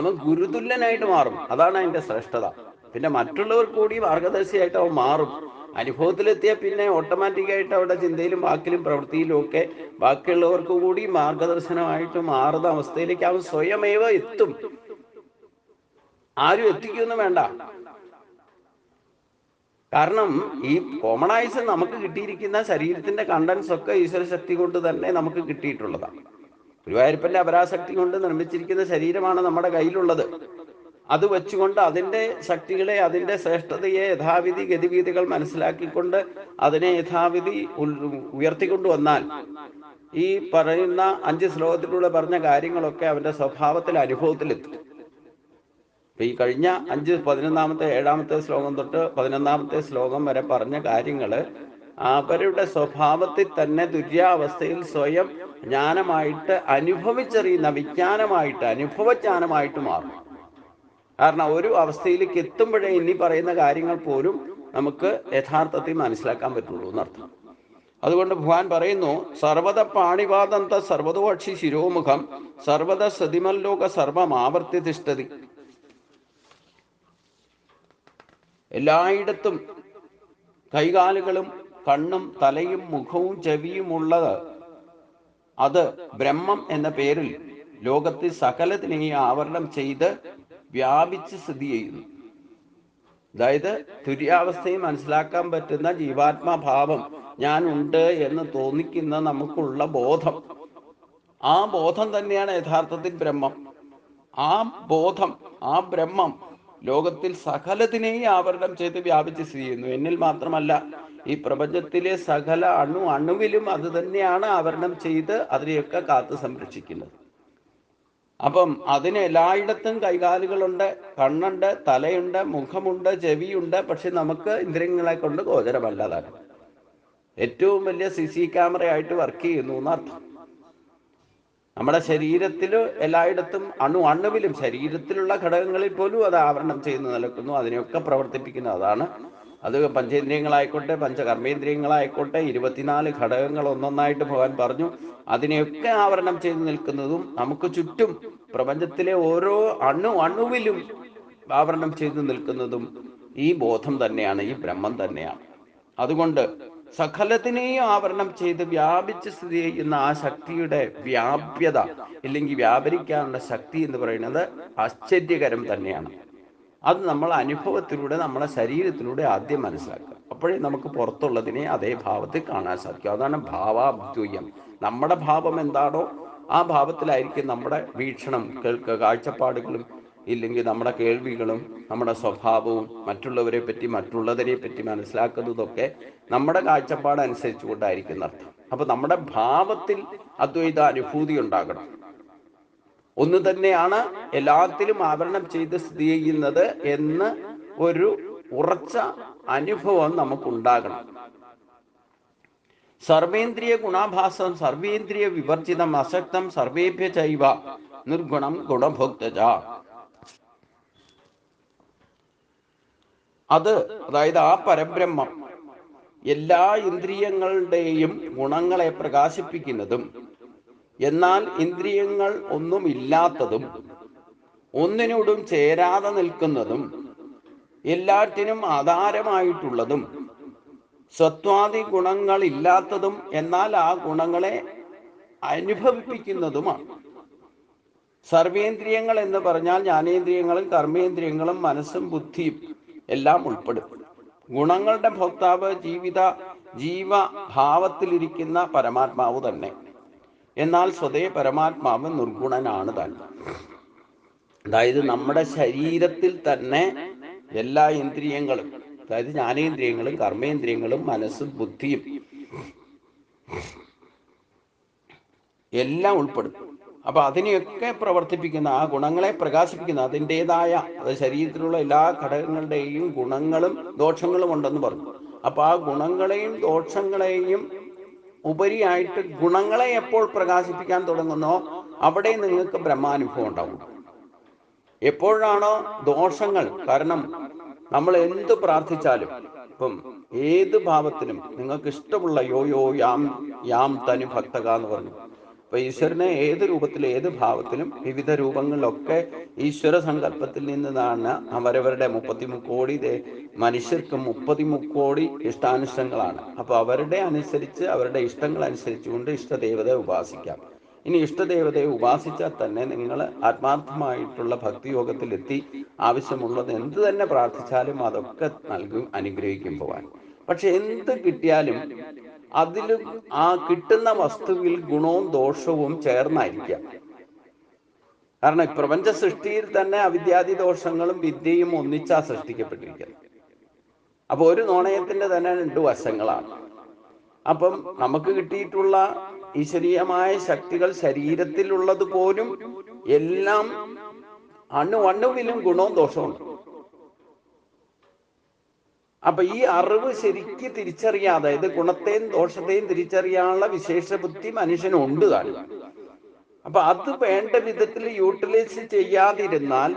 അവൻ ഗുരുതുല്യനായിട്ട് മാറും. അതാണ് അതിൻ്റെ ശ്രേഷ്ഠത. പിന്നെ മറ്റുള്ളവർ കൂടി മാർഗദർശിയായിട്ട് അവൻ മാറും. അനുഭവത്തിലെത്തിയാൽ പിന്നെ ഓട്ടോമാറ്റിക്കായിട്ട് അവിടെ ചിന്തയിലും വാക്കിലും പ്രവൃത്തിയിലും ഒക്കെ ബാക്കിയുള്ളവർക്ക് കൂടി മാർഗദർശനമായിട്ട് മാറുന്ന അവസ്ഥയിലേക്ക് അവൻ സ്വയമേവ എത്തും. ആരും എത്തിക്കൊന്നും വേണ്ട. കാരണം ഈ കോമൺ ആയിട്ട് നമുക്ക് കിട്ടിയിരിക്കുന്ന ശരീരത്തിന്റെ കണ്ടൻസ് ഒക്കെ ഈശ്വര ശക്തി കൊണ്ട് തന്നെ നമുക്ക് കിട്ടിയിട്ടുള്ളതാണ്. ഗുരുവായൂരപ്പന്റെ അപരാശക്തി കൊണ്ട് നിർമ്മിച്ചിരിക്കുന്ന ശരീരമാണ് നമ്മുടെ കയ്യിലുള്ളത്. അത് വെച്ചുകൊണ്ട് അതിൻ്റെ ശക്തികളെ, അതിൻ്റെ ശ്രേഷ്ഠതയെ യഥാവിധി ഗതിവിധികൾ മനസ്സിലാക്കിക്കൊണ്ട് അതിനെ യഥാവിധി ഉയർത്തിക്കൊണ്ടുവന്നാൽ ഈ പറയുന്ന 5 ശ്ലോകത്തിലൂടെ പറഞ്ഞ കാര്യങ്ങളൊക്കെ അവൻ്റെ സ്വഭാവത്തിൽ അനുഭവത്തിലെത്തും. ഈ കഴിഞ്ഞ 5, 11ാമത്തെ 7ാമത്തെ ശ്ലോകം തൊട്ട് 11ാമത്തെ ശ്ലോകം വരെ പറഞ്ഞ കാര്യങ്ങൾ അവരുടെ സ്വഭാവത്തിൽ തന്നെ തുര്യാവസ്ഥയിൽ സ്വയം ജ്ഞാനമായിട്ട് അനുഭവിച്ചറിയുന്ന വിജ്ഞാനമായിട്ട്, അനുഭവജ്ഞാനമായിട്ട് മാറും. കാരണം ഒരു അവസ്ഥയിലേക്ക് എത്തുമ്പോഴേ ഇനി പറയുന്ന കാര്യങ്ങൾ പോലും നമുക്ക് യഥാർത്ഥത്തിൽ മനസ്സിലാക്കാൻ പറ്റുള്ളൂ എന്നർത്ഥം. അതുകൊണ്ട് ഭഗവാൻ പറയുന്നു, സർവത പാണിപാദന്ത സർവതോക്ഷി ശിരോമുഖം സർവത സതിമല്ലോക സർവമാവർത്തി തിഷ്ഠതി. എല്ലായിടത്തും കൈകാലുകളും കണ്ണും തലയും മുഖവും ചെവിയുമുള്ളത് അത് ബ്രഹ്മം എന്ന പേരിൽ ലോകത്തിൽ സകലത്തിനെയും ആവരണം ചെയ്ത് വ്യാപിച്ച് സ്ഥിതി ചെയ്യുന്നു. അതായത് തുര്യാവസ്ഥയെ മനസ്സിലാക്കാൻ പറ്റുന്ന ജീവാത്മാഭാവം ഞാൻ ഉണ്ട് എന്ന് തോന്നിക്കുന്ന നമുക്കുള്ള ബോധം, ആ ബോധം തന്നെയാണ് യഥാർത്ഥത്തിൽ ബ്രഹ്മം. ആ ബോധം, ആ ബ്രഹ്മം ലോകത്തിൽ സകലത്തിനെയും ആവരണം ചെയ്ത് വ്യാപിച്ച് സ്ഥിതി ചെയ്യുന്നു. എന്നിൽ മാത്രമല്ല, ഈ പ്രപഞ്ചത്തിലെ സകല അണുവിലും അത് തന്നെയാണ് ആവരണം ചെയ്ത് അതിനെയൊക്കെ കാത്തു സംരക്ഷിക്കുന്നത്. അപ്പം അതിന് എല്ലായിടത്തും കൈകാലുകളുണ്ട്, കണ്ണുണ്ട്, തലയുണ്ട്, മുഖമുണ്ട്, ചെവിയുണ്ട്. പക്ഷെ നമുക്ക് ഇന്ദ്രിയങ്ങളെ കൊണ്ട് ഗോചരമല്ലാതാണ്. ഏറ്റവും വലിയ CC ക്യാമറയായിട്ട് വർക്ക് ചെയ്യുന്നു എന്നർത്ഥം. നമ്മുടെ ശരീരത്തിൽ എല്ലായിടത്തും അണുവിലും ശരീരത്തിലുള്ള ഘടകങ്ങളിൽ പോലും അത് ആവരണം ചെയ്ത് നിൽക്കുന്നു. അതിനെയൊക്കെ പ്രവർത്തിപ്പിക്കുന്നു. അതാണ് അത് പഞ്ചേന്ദ്രിയങ്ങളായിക്കോട്ടെ, പഞ്ചകർമ്മേന്ദ്രിയങ്ങളായിക്കോട്ടെ, 24 ഘടകങ്ങൾ ഒന്നൊന്നായിട്ട് ഭഗവാൻ പറഞ്ഞു. അതിനെയൊക്കെ ആവരണം ചെയ്ത് നിൽക്കുന്നതും നമുക്ക് ചുറ്റും പ്രപഞ്ചത്തിലെ ഓരോ അണുവിലും ആവരണം ചെയ്ത് നിൽക്കുന്നതും ഈ ബോധം തന്നെയാണ്, ഈ ബ്രഹ്മം തന്നെയാണ്. അതുകൊണ്ട് സകലത്തിനെയും ആവരണം ചെയ്ത് വ്യാപിച്ച് സ്ഥിതി ചെയ്യുന്ന ആ ശക്തിയുടെ വ്യാപ്യത, ഇല്ലെങ്കിൽ വ്യാപരിക്കാനുള്ള ശക്തി എന്ന് പറയുന്നത് ആശ്ചര്യകരം തന്നെയാണ്. അത് നമ്മൾ അനുഭവത്തിലൂടെ, നമ്മളെ ശരീരത്തിലൂടെ ആദ്യം മനസ്സിലാക്കുക. അപ്പോഴേ നമുക്ക് പുറത്തുള്ളതിനെ അതേ ഭാവത്തിൽ കാണാൻ സാധിക്കും. അതാണ് ഭാവാദ്വയം. നമ്മുടെ ഭാവം എന്താണോ ആ ഭാവത്തിലായിരിക്കും നമ്മുടെ വീക്ഷണം, കാഴ്ചപ്പാടുകളും, ഇല്ലെങ്കിൽ നമ്മുടെ കേൾവികളും, നമ്മുടെ സ്വഭാവവും, മറ്റുള്ളവരെ പറ്റി മറ്റുള്ളതിനെ പറ്റി മനസ്സിലാക്കുന്നതൊക്കെ നമ്മുടെ കാഴ്ചപ്പാട് അനുസരിച്ച് കൊണ്ടായിരിക്കും അർത്ഥം. അപ്പൊ നമ്മുടെ ഭാവത്തിൽ അദ്വൈത അനുഭൂതി ഉണ്ടാകണം. ഒന്ന് തന്നെയാണ് എല്ലാത്തിലും ആവരണം ചെയ്ത് സ്ഥിതി ചെയ്യുന്നത് എന്ന് ഒരു ഉറച്ച അനുഭവം നമുക്കുണ്ടാകണം. സർവേന്ദ്രിയ ഗുണാഭാസം സർവേന്ദ്രിയ വിവർജിതം അസക്തം സർവേഭ്യ ചൈവ നിർഗുണം ഗുണഭോക്തജ. അതായത് ആ പരബ്രഹ്മം എല്ലാ ഇന്ദ്രിയങ്ങളുടെയും ഗുണങ്ങളെ പ്രകാശിപ്പിക്കുന്നതും എന്നാൽ ഇന്ദ്രിയങ്ങൾ ഒന്നുമില്ലാത്തതും ഒന്നിനോടും ചേരാതെ നിൽക്കുന്നതും എല്ലാറ്റിനും ആധാരമായിട്ടുള്ളതും സത്വാദി ഗുണങ്ങൾ ഇല്ലാത്തതും എന്നാൽ ആ ഗുണങ്ങളെ അനുഭവിപ്പിക്കുന്നതുമാണ്. സർവേന്ദ്രിയങ്ങൾ എന്ന് പറഞ്ഞാൽ ജ്ഞാനേന്ദ്രിയങ്ങളും കർമ്മേന്ദ്രിയങ്ങളും മനസ്സും ബുദ്ധിയും എല്ലാം ഉൾപ്പെടും. ഗുണങ്ങളുടെ ഭോക്താവ് ജീവഭാവത്തിലിരിക്കുന്ന പരമാത്മാവ് തന്നെ. എന്നാൽ സ്വതേ പരമാത്മാവ് നിർഗുണനാണ് തന്നെ. അതായത് നമ്മുടെ ശരീരത്തിൽ തന്നെ എല്ലാ ഇന്ദ്രിയങ്ങളും, അതായത് ജ്ഞാനേന്ദ്രിയങ്ങളും കർമ്മേന്ദ്രിയങ്ങളും മനസ്സും ബുദ്ധിയും എല്ലാം ഉൾപ്പെടും. അപ്പൊ അതിനെയൊക്കെ പ്രവർത്തിപ്പിക്കുന്ന, ആ ഗുണങ്ങളെ പ്രകാശിപ്പിക്കുന്ന അതിൻ്റെതായ, അത് ശരീരത്തിലുള്ള എല്ലാ ഘടകങ്ങളുടെയും ഗുണങ്ങളും ദോഷങ്ങളും ഉണ്ടെന്ന് പറഞ്ഞു. അപ്പൊ ആ ഗുണങ്ങളെയും ദോഷങ്ങളെയും ഉപരിയായിട്ട് ഗുണങ്ങളെ എപ്പോൾ പ്രകാശിപ്പിക്കാൻ തുടങ്ങുന്നോ അവിടെ നിങ്ങൾക്ക് ബ്രഹ്മാനുഭവം ഉണ്ടാവും. എപ്പോഴാണോ ദോഷങ്ങൾ, കാരണം നമ്മൾ എന്ത് പ്രാർത്ഥിച്ചാലും, ഇപ്പം ഏത് ഭാവത്തിലും നിങ്ങൾക്ക് ഇഷ്ടമുള്ള യോ യാം തനു ഭക്തക എന്ന് പറഞ്ഞു. അപ്പൊ ഈശ്വരനെ ഏത് രൂപത്തിൽ ഏത് ഭാവത്തിലും വിവിധ രൂപങ്ങളിലൊക്കെ ഈശ്വര സങ്കല്പത്തിൽ നിന്നാണ് അവരവരുടെ 33 കോടി മനുഷ്യർക്ക് 33 കോടി ഇഷ്ടാനിഷ്ടങ്ങളാണ്. അപ്പൊ അവരുടെ അനുസരിച്ച്, അവരുടെ ഇഷ്ടങ്ങൾ അനുസരിച്ചുകൊണ്ട് ഇഷ്ടദേവതയെ ഉപാസിക്കാം. ഇനി ഇഷ്ടദേവതയെ ഉപാസിച്ചാൽ തന്നെ നിങ്ങൾ ആത്മാർത്ഥമായിട്ടുള്ള ഭക്തിയോഗത്തിലെത്തി ആവശ്യമുള്ളത് എന്ത് തന്നെ പ്രാർത്ഥിച്ചാലും അതൊക്കെ നൽകും, അനുഗ്രഹിക്കും പോവാൻ. പക്ഷെ എന്ത് കിട്ടിയാലും അതിലും ആ കിട്ടുന്ന വസ്തുവിൽ ഗുണവും ദോഷവും ചേർന്നായിരിക്കാം. കാരണം പ്രപഞ്ച സൃഷ്ടിയിൽ തന്നെ അവിദ്യാദി ദോഷങ്ങളും വിദ്യയും ഒന്നിച്ചാ സൃഷ്ടിക്കപ്പെട്ടിരിക്കുന്നത്. അപ്പൊ ഒരു നാണയത്തിന്റെ തന്നെ 2 വശങ്ങളാണ്. അപ്പം നമുക്ക് കിട്ടിയിട്ടുള്ള ഈശ്വരീയമായ ശക്തികൾ ശരീരത്തിലുള്ളത് പോലും എല്ലാം അണുവിലും ഗുണവും ദോഷവും. അപ്പൊ ഈ അറിവ് ശരിക്ക് തിരിച്ചറിയാതെ, ഇത് ഗുണത്തെയും ദോഷത്തെയും തിരിച്ചറിയാനുള്ള വിശേഷ ബുദ്ധി മനുഷ്യനുണ്ട് താനും. അപ്പൊ അത് വേണ്ട വിധത്തിൽ യൂട്ടിലൈസ് ചെയ്യാതിരുന്നാൽ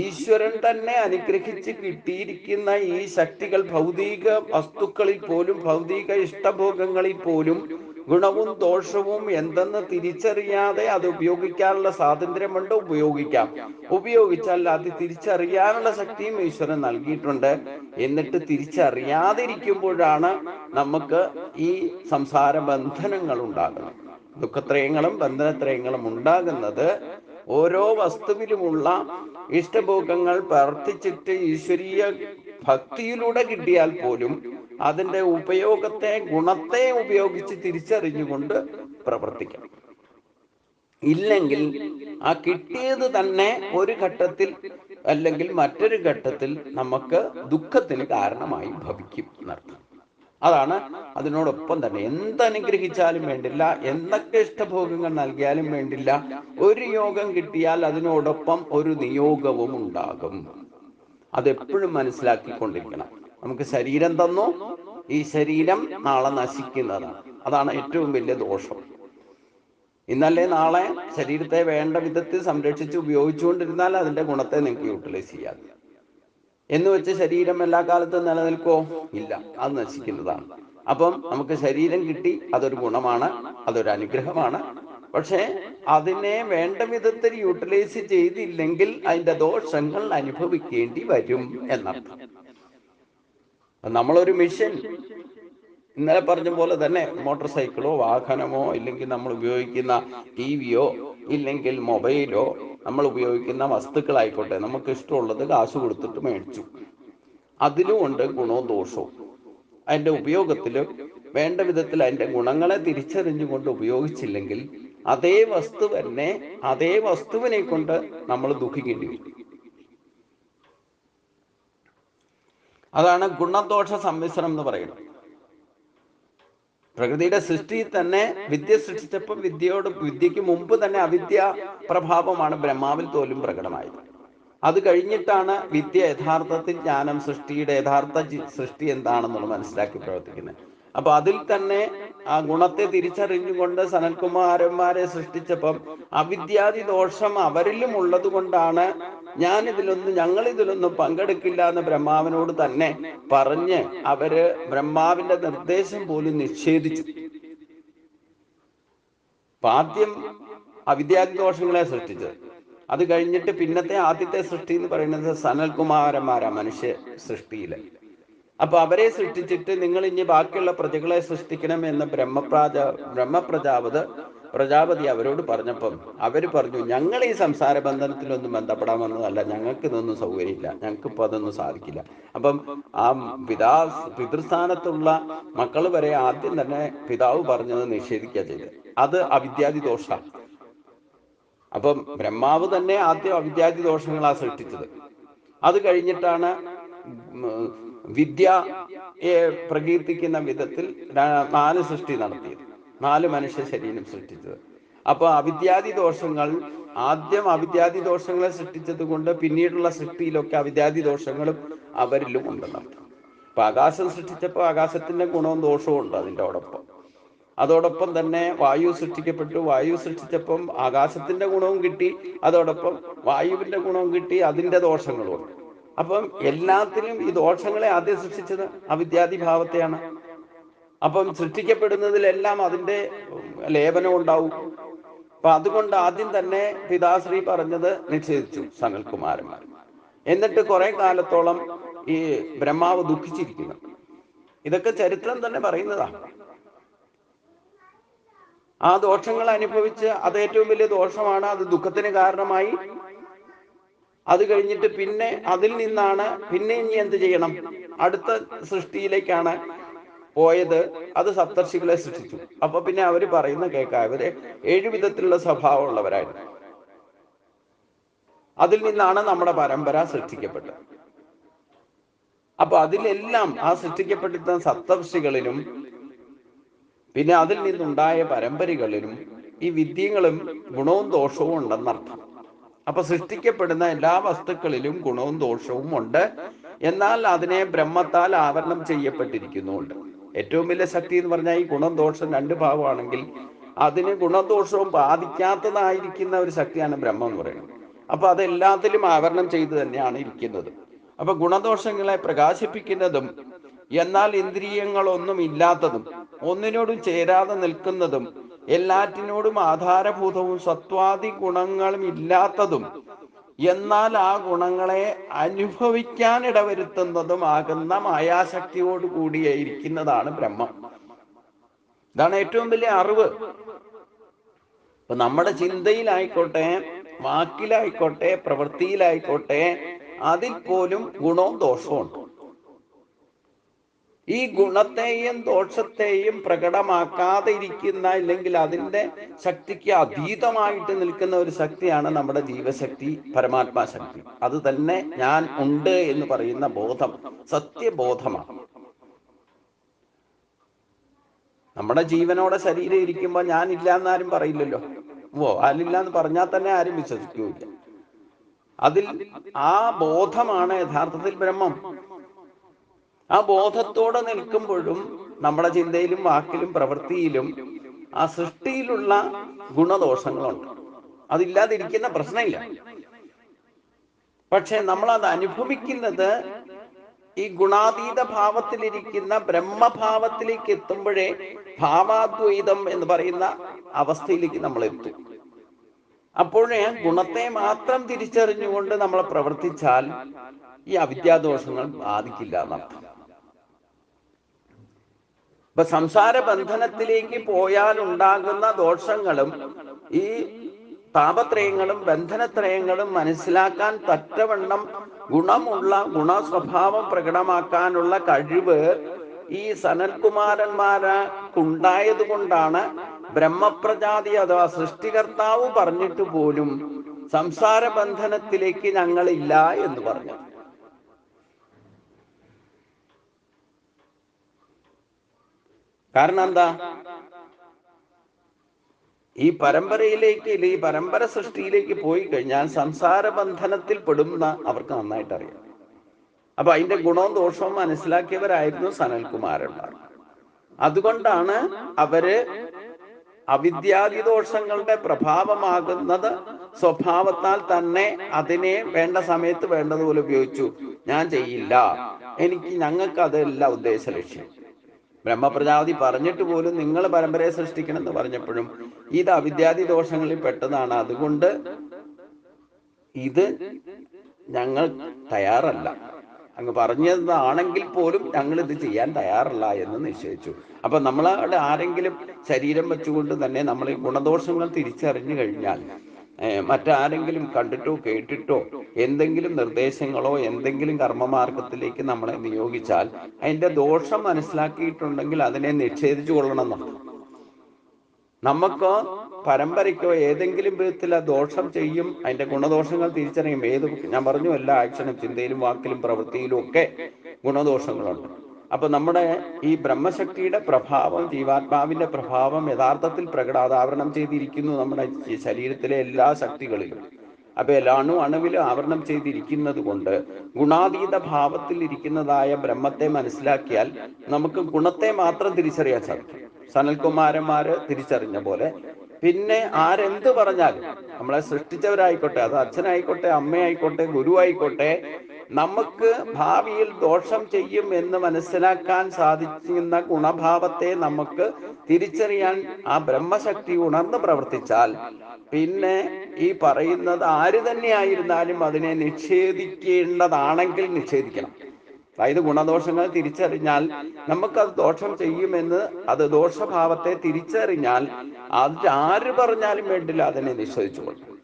ഈശ്വരൻ തന്നെ അനുഗ്രഹിച്ച് കിട്ടിയിരിക്കുന്ന ഈ ശക്തികൾ ഭൗതിക വസ്തുക്കളിൽ പോലും, ഭൗതിക ഇഷ്ടഭോഗങ്ങളിൽ പോലും ഗുണവും ദോഷവും എന്തെന്ന് തിരിച്ചറിയാതെ അത് ഉപയോഗിക്കാനുള്ള സ്വാതന്ത്ര്യമുണ്ട്. ഉപയോഗിച്ചാൽ അത് തിരിച്ചറിയാനുള്ള ശക്തിയും ഈശ്വരൻ നൽകിയിട്ടുണ്ട്. എന്നിട്ട് തിരിച്ചറിയാതിരിക്കുമ്പോഴാണ് നമുക്ക് ഈ സംസാര ബന്ധനങ്ങൾ ഉണ്ടാകുന്നത്. ദുഃഖത്രയങ്ങളും ബന്ധനത്രയങ്ങളും ഉണ്ടാകുന്നത് ഓരോ വസ്തുവിലുമുള്ള ഇഷ്ടഭോഗങ്ങൾ പ്രവർത്തിച്ചിട്ട് ഈശ്വരീയ ഭക്തിയിലൂടെ കിട്ടിയാൽ പോലും അതിൻ്റെ ഉപയോഗത്തെ, ഗുണത്തെ ഉപയോഗിച്ച് തിരിച്ചറിഞ്ഞുകൊണ്ട് പ്രവർത്തിക്കണം. ഇല്ലെങ്കിൽ ആ കിട്ടിയത് തന്നെ ഒരു ഘട്ടത്തിൽ അല്ലെങ്കിൽ മറ്റൊരു ഘട്ടത്തിൽ നമുക്ക് ദുഃഖത്തിന് കാരണമായി ഭവിക്കും എന്നർത്ഥം. അതാണ് അതിനോടൊപ്പം തന്നെ എന്തനുഗ്രഹിച്ചാലും വേണ്ടില്ല, എന്തൊക്കെ ഇഷ്ടഭോഗങ്ങൾ നൽകിയാലും വേണ്ടില്ല, ഒരു യോഗം കിട്ടിയാൽ അതിനോടൊപ്പം ഒരു നിയോഗവും ഉണ്ടാകും. അതെപ്പോഴും മനസ്സിലാക്കിക്കൊണ്ടിരിക്കണം. നമുക്ക് ശരീരം തന്നു, ഈ ശരീരം നാളെ നശിക്കുന്നതാണ്. അതാണ് ഏറ്റവും വലിയ ദോഷം. ഇന്നല്ലേ നാളെ ശരീരത്തെ വേണ്ട വിധത്തിൽ സംരക്ഷിച്ച് ഉപയോഗിച്ചുകൊണ്ടിരുന്നാൽ അതിന്റെ ഗുണത്തെ നിങ്ങൾക്ക് യൂട്ടിലൈസ് ചെയ്യാം. എന്ന് വെച്ച് ശരീരം എല്ലാ കാലത്തും നിലനിൽക്കോ? ഇല്ല, അത് നശിക്കുന്നതാണ്. അപ്പം നമുക്ക് ശരീരം കിട്ടി, അതൊരു ഗുണമാണ്, അതൊരു അനുഗ്രഹമാണ്. പക്ഷെ അതിനെ വേണ്ട വിധത്തിൽ യൂട്ടിലൈസ് ചെയ്തില്ലെങ്കിൽ അതിന്റെ ദോഷങ്ങൾ അനുഭവിക്കേണ്ടി വരും എന്നർത്ഥം. നമ്മളൊരു മിഷൻ, ഇന്നലെ പറഞ്ഞ പോലെ തന്നെ മോട്ടോർ സൈക്കിളോ വാഹനമോ, ഇല്ലെങ്കിൽ നമ്മൾ ഉപയോഗിക്കുന്ന ടിവിയോ, ഇല്ലെങ്കിൽ മൊബൈലോ, നമ്മൾ ഉപയോഗിക്കുന്ന വസ്തുക്കളായിക്കോട്ടെ, നമുക്ക് ഇഷ്ടമുള്ളത് കാശ് കൊടുത്തിട്ട് മേടിച്ചു. അതിലും ഉണ്ട് ഗുണവും ദോഷവും. അതിൻ്റെ ഉപയോഗത്തിൽ വേണ്ട വിധത്തിൽ അതിൻ്റെ ഗുണങ്ങളെ തിരിച്ചറിഞ്ഞുകൊണ്ട് ഉപയോഗിച്ചില്ലെങ്കിൽ അതേ വസ്തു തന്നെ, അതേ വസ്തുവിനെ കൊണ്ട് നമ്മൾ ദുഃഖിക്കേണ്ടി വരും. അതാണ് ഗുണദോഷ സമ്മിശ്രം എന്ന് പറയുന്നത്. പ്രകൃതിയുടെ സൃഷ്ടിയിൽ തന്നെ വിദ്യ സൃഷ്ടിച്ചപ്പോൾ വിദ്യയ്ക്ക് മുമ്പ് തന്നെ അവിദ്യ പ്രഭാവമാണ് ബ്രഹ്മാവിൽ പോലും പ്രകടമായത്. അത് കഴിഞ്ഞിട്ടാണ് വിദ്യ യഥാർത്ഥത്തിൽ ജ്ഞാനം, സൃഷ്ടിയുടെ യഥാർത്ഥ സൃഷ്ടി എന്താണെന്നുള്ളത് മനസ്സിലാക്കി പ്രവർത്തിക്കുന്നത്. അപ്പൊ അതിൽ തന്നെ ആ ഗുണത്തെ തിരിച്ചറിഞ്ഞുകൊണ്ട് സനൽകുമാരന്മാരെ സൃഷ്ടിച്ചപ്പം അവിദ്യാദി ദോഷം അവരിലും ഉള്ളത് കൊണ്ടാണ് ഞങ്ങളിതിലൊന്നും പങ്കെടുക്കില്ല എന്ന് ബ്രഹ്മാവിനോട് തന്നെ പറഞ്ഞ് അവര് ബ്രഹ്മാവിന്റെ നിർദ്ദേശം പോലും നിഷേധിച്ചു. ആദ്യം അവിദ്യാദി ദോഷങ്ങളെ സൃഷ്ടിച്ചത്. അത് കഴിഞ്ഞിട്ട് ആദ്യത്തെ സൃഷ്ടി എന്ന് പറയുന്നത് സനൽകുമാരന്മാരാ മനുഷ്യ സൃഷ്ടിയില്. അപ്പൊ അവരെ സൃഷ്ടിച്ചിട്ട് നിങ്ങൾ ഇനി ബാക്കിയുള്ള പ്രജകളെ സൃഷ്ടിക്കണം എന്ന് പ്രജാപതി അവരോട് പറഞ്ഞപ്പം അവര് പറഞ്ഞു, ഞങ്ങൾ ഈ സംസാര ബന്ധനത്തിലൊന്നും ബന്ധപ്പെടാൻ വന്നതല്ല, ഞങ്ങൾക്ക് ഇതൊന്നും സൗകര്യമില്ല, ഞങ്ങൾക്കിപ്പോൾ അതൊന്നും സാധിക്കില്ല. അപ്പം ആ പിതൃസ്ഥാനത്തുള്ള മക്കൾ വരെ ആദ്യം തന്നെ പിതാവ് പറഞ്ഞത് നിഷേധിക്കുക ചെയ്തത്. അത് അവിദ്യാദി ദോഷ. അപ്പം ബ്രഹ്മാവ് തന്നെ ആദ്യം അവിദ്യാദി ദോഷങ്ങളാ സൃഷ്ടിച്ചത്. അത് കഴിഞ്ഞിട്ടാണ് വിദ്യയെ പ്രകീർത്തിക്കുന്ന വിധത്തിൽ 4 സൃഷ്ടി നടത്തിയത്, 4 മനുഷ്യ ശരീരം സൃഷ്ടിച്ചത്. അപ്പൊ അവിദ്യാദി ദോഷങ്ങൾ, ആദ്യം അവിദ്യാദി ദോഷങ്ങളെ സൃഷ്ടിച്ചത് കൊണ്ട് പിന്നീടുള്ള സൃഷ്ടിയിലൊക്കെ അവിദ്യാദി ദോഷങ്ങളും അവരിലും ഉണ്ടെന്നർത്ഥം. അപ്പൊ ആകാശം സൃഷ്ടിച്ചപ്പോൾ ആകാശത്തിന്റെ ഗുണവും ദോഷവും ഉണ്ട് അതിൻ്റെയോടൊപ്പം. അതോടൊപ്പം തന്നെ വായു സൃഷ്ടിക്കപ്പെട്ടു. വായു സൃഷ്ടിച്ചപ്പം ആകാശത്തിന്റെ ഗുണവും കിട്ടി, അതോടൊപ്പം വായുവിന്റെ ഗുണവും കിട്ടി, അതിന്റെ ദോഷങ്ങളും ഉണ്ട്. അപ്പം എല്ലാത്തിലും ഈ ദോഷങ്ങളെ ആദ്യം സൃഷ്ടിച്ചത് അവിദ്യാദി ഭാവത്തെയാണ്. അപ്പം സൃഷ്ടിക്കപ്പെടുന്നതിലെല്ലാം അതിന്റെ ലേപനം ഉണ്ടാവും. അപ്പൊ അതുകൊണ്ട് ആദ്യം തന്നെ പിതാശ്രീ പറഞ്ഞത് നിഷേധിച്ചു സനൽകുമാരന്മാർ. എന്നിട്ട് കുറെ കാലത്തോളം ഈ ബ്രഹ്മാവ് ദുഃഖിച്ചിരിക്കുന്നു. ഇതൊക്കെ ചരിത്രം തന്നെ പറയുന്നതാണ്. ആ ദോഷങ്ങൾ അനുഭവിച്ച് അത് ഏറ്റവും വലിയ ദോഷമാണ്, അത് ദുഃഖത്തിന് കാരണമായി. അത് കഴിഞ്ഞിട്ട് പിന്നെ അതിൽ നിന്നാണ് പിന്നെ ഇനി എന്ത് ചെയ്യണം, അടുത്ത സൃഷ്ടിയിലേക്കാണ് പോയത്. അത് സപ്തർഷികളെ സൃഷ്ടിച്ചു. അപ്പൊ പിന്നെ അവര് പറയുന്ന കേൾക്കാം, അവര് 7 വിധത്തിലുള്ള സ്വഭാവമുള്ളവരായിരുന്നു. അതിൽ നിന്നാണ് നമ്മുടെ പരമ്പര സൃഷ്ടിക്കപ്പെട്ടത്. അപ്പൊ അതിലെല്ലാം ആ സൃഷ്ടിക്കപ്പെട്ടിരുന്ന സപ്തർഷികളിലും പിന്നെ അതിൽ നിന്നുണ്ടായ പരമ്പരകളിലും ഈ വിദ്യകളും ഗുണവും ദോഷവും ഉണ്ടെന്നർത്ഥം. അപ്പൊ സൃഷ്ടിക്കപ്പെടുന്ന എല്ലാ വസ്തുക്കളിലും ഗുണവും ദോഷവും ഉണ്ട്. എന്നാൽ അതിനെ ബ്രഹ്മത്താൽ ആവരണം ചെയ്യപ്പെട്ടിരിക്കുന്നുണ്ട്. ഏറ്റവും വലിയ ശക്തി എന്ന് പറഞ്ഞാൽ ഈ ഗുണം ദോഷം 2 ഭാവമാണെങ്കിൽ അതിന് ഗുണദോഷവും ബാധിക്കാത്തതായിരിക്കുന്ന ഒരു ശക്തിയാണ് ബ്രഹ്മം എന്ന് പറയുന്നത്. അപ്പൊ അതെല്ലാത്തിലും ആവരണം ചെയ്ത് തന്നെയാണ് ഇരിക്കുന്നത്. അപ്പൊ ഗുണദോഷങ്ങളെ പ്രകാശിപ്പിക്കുന്നതും എന്നാൽ ഇന്ദ്രിയങ്ങളൊന്നും ഇല്ലാത്തതും ഒന്നിനോടും ചേരാതെ നിൽക്കുന്നതും എല്ലാറ്റിനോടും ആധാരഭൂതവും സത്വാദി ഗുണങ്ങളും ഇല്ലാത്തതും എന്നാൽ ആ ഗുണങ്ങളെ അനുഭവിക്കാൻ ഇടവരുത്തുന്നതും ആകുന്ന മായാശക്തിയോട് കൂടിയിരിക്കുന്നതാണ് ബ്രഹ്മം. ഇതാണ് ഏറ്റവും വലിയ അറിവ്. ഇപ്പൊ നമ്മുടെ ചിന്തയിലായിക്കോട്ടെ, വാക്കിലായിക്കോട്ടെ, പ്രവൃത്തിയിലായിക്കോട്ടെ, അതിൽ പോലും ഗുണവും ദോഷവും ഉണ്ട്. ഈ ഗുണത്തെയും ദോഷത്തെയും പ്രകടമാക്കാതെ ഇരിക്കുന്ന, ഇല്ലെങ്കിൽ അതിൻ്റെ ശക്തിക്ക് അതീതമായിട്ട് നിൽക്കുന്ന ഒരു ശക്തിയാണ് നമ്മുടെ ജീവശക്തി, പരമാത്മാ ശക്തി. അത് തന്നെ ഞാൻ ഉണ്ട് എന്ന് പറയുന്ന ബോധം, സത്യബോധമാണ്. നമ്മുടെ ജീവനോടെ ശരീരം ഇരിക്കുമ്പോൾ ഞാനില്ല എന്നാരും പറയില്ലല്ലോ. ആരില്ല എന്ന് പറഞ്ഞാൽ തന്നെ ആരും വിശ്വസിക്കൂല. അതിൽ ആ ബോധമാണ് യഥാർത്ഥത്തിൽ ബ്രഹ്മം. ആ ബോധത്തോടെ നിൽക്കുമ്പോഴും നമ്മുടെ ചിന്തയിലും വാക്കിലും പ്രവൃത്തിയിലും ആ സൃഷ്ടിയിലുള്ള ഗുണദോഷങ്ങളുണ്ട്. അതില്ലാതിരിക്കുന്ന പ്രശ്നമില്ല. പക്ഷെ നമ്മൾ അത് അനുഭവിക്കുന്നത് ഈ ഗുണാതീത ഭാവത്തിലിരിക്കുന്ന ബ്രഹ്മഭാവത്തിലേക്ക് എത്തുമ്പോഴേ ഭാവാദ്വൈതം എന്ന് പറയുന്ന അവസ്ഥയിലേക്ക് നമ്മൾ എത്തും. അപ്പോഴേ ഗുണത്തെ മാത്രം തിരിച്ചറിഞ്ഞുകൊണ്ട് നമ്മൾ പ്രവർത്തിച്ചാൽ ഈ അവിദ്യാദോഷങ്ങൾ ബാധിക്കില്ല എന്നർത്ഥം. ഇപ്പൊ സംസാര ബന്ധനത്തിലേക്ക് പോയാൽ ഉണ്ടാകുന്ന ദോഷങ്ങളും ഈ താപത്രയങ്ങളും ബന്ധനത്രയങ്ങളും മനസ്സിലാക്കാൻ തക്കവണ്ണം ഗുണമുള്ള ഗുണസ്വഭാവം പ്രകടമാക്കാനുള്ള കഴിവ് ഈ സനൽകുമാരന്മാർക്കുണ്ടായത് കൊണ്ടാണ് ബ്രഹ്മപ്രജാതി അഥവാ സൃഷ്ടികർത്താവ് പറഞ്ഞിട്ട് പോലും സംസാര ബന്ധനത്തിലേക്ക് ഞങ്ങളില്ല എന്ന് പറഞ്ഞു. കാരണം എന്താ? ഈ പരമ്പരയിലേക്ക്, ഈ പരമ്പര സൃഷ്ടിയിലേക്ക് പോയി കഴിഞ്ഞാൽ സംസാര ബന്ധനത്തിൽ പെടുന്ന അവർക്ക് നന്നായിട്ട് അറിയാം. അപ്പൊ അതിന്റെ ഗുണവും ദോഷവും മനസ്സിലാക്കിയവരായിരുന്നു സനൽകുമാരന്മാർ. അതുകൊണ്ടാണ് അവര് അവിദ്യാദി ദോഷങ്ങളുടെ പ്രഭാവമാകുന്നത് സ്വഭാവത്താൽ തന്നെ അതിനെ വേണ്ട സമയത്ത് വേണ്ടതുപോലെ ഉപയോഗിച്ചു. ഞാൻ ചെയ്യില്ല, ഞങ്ങൾക്ക് അതല്ല ഉദ്ദേശ ലക്ഷ്യം. ബ്രഹ്മപ്രജാപതി പറഞ്ഞിട്ട് പോലും നിങ്ങൾ പരമ്പരയെ സൃഷ്ടിക്കണം എന്ന് പറഞ്ഞപ്പോഴും ഇത് അവിദ്യാദി ദോഷങ്ങളിൽ പെട്ടതാണ്, അതുകൊണ്ട് ഇത് ഞങ്ങൾ തയ്യാറല്ല. അങ്ങ് പറഞ്ഞതാണെങ്കിൽ പോലും ഞങ്ങൾ ഇത് ചെയ്യാൻ തയ്യാറല്ല എന്ന് നിശ്ചയിച്ചു. അപ്പൊ നമ്മളുടെ ആരെങ്കിലും ശരീരം വെച്ചുകൊണ്ട് തന്നെ നമ്മൾ ഈ ഗുണദോഷങ്ങൾ തിരിച്ചറിഞ്ഞു കഴിഞ്ഞാൽ മറ്റാരെങ്കിലും കണ്ടിട്ടോ കേട്ടിട്ടോ എന്തെങ്കിലും നിർദ്ദേശങ്ങളോ എന്തെങ്കിലും കർമ്മമാർഗത്തിലേക്ക് നമ്മളെ നിയോഗിച്ചാൽ അതിന്റെ ദോഷം മനസ്സിലാക്കിയിട്ടുണ്ടെങ്കിൽ അതിനെ നിഷേധിച്ചു കൊള്ളണം എന്നർത്ഥം. നമുക്കോ പരമ്പരയ്ക്കോ ഏതെങ്കിലും വിധത്തിൽ ആ ദോഷം ചെയ്യും, അതിന്റെ ഗുണദോഷങ്ങൾ തിരിച്ചറിയും. ഞാൻ പറഞ്ഞു, എല്ലാ ആക്ഷനും, ചിന്തയിലും വാക്കിലും പ്രവൃത്തിയിലും ഒക്കെ ഗുണദോഷങ്ങളുണ്ട്. അപ്പൊ നമ്മുടെ ഈ ബ്രഹ്മശക്തിയുടെ പ്രഭാവം, ജീവാത്മാവിന്റെ പ്രഭാവം യഥാർത്ഥത്തിൽ ആവരണം ചെയ്തിരിക്കുന്നു നമ്മുടെ ശരീരത്തിലെ എല്ലാ ശക്തികളിലും. അപ്പൊ എല്ലാ അണുവിലും ആവരണം ചെയ്തിരിക്കുന്നത് കൊണ്ട് ഗുണാതീത ഭാവത്തിൽ ഇരിക്കുന്നതായ ബ്രഹ്മത്തെ മനസ്സിലാക്കിയാൽ നമുക്ക് ഗുണത്തെ മാത്രം തിരിച്ചറിയാൻ സാധിക്കും. സനൽകുമാരന്മാര് തിരിച്ചറിഞ്ഞ പോലെ പിന്നെ ആരെന്ത് പറഞ്ഞാലും, നമ്മളെ സൃഷ്ടിച്ചവരായിക്കോട്ടെ, അത് അച്ഛനായിക്കോട്ടെ, അമ്മയായിക്കോട്ടെ, ഗുരുവായിക്കോട്ടെ, നമുക്ക് ഭാവിയിൽ ദോഷം ചെയ്യും എന്ന് മനസ്സിലാക്കാൻ സാധിക്കുന്ന ഗുണഭാവത്തെ നമുക്ക് തിരിച്ചറിയാൻ ആ ബ്രഹ്മശക്തി ഉണർന്ന് പ്രവർത്തിച്ചാൽ പിന്നെ ഈ പറയുന്നത് ആര് തന്നെയായിരുന്നാലും അതിനെ നിഷേധിക്കേണ്ടതാണെങ്കിൽ നിഷേധിക്കണം. അതായത് ഗുണദോഷങ്ങൾ തിരിച്ചറിഞ്ഞാൽ നമുക്കത് ദോഷം ചെയ്യുമെന്ന്, അത് ദോഷഭാവത്തെ തിരിച്ചറിഞ്ഞാൽ അത് ആര് പറഞ്ഞാലും വേണ്ടില്ല, അതിനെ നിഷേധിച്ചു കൊള്ളണം.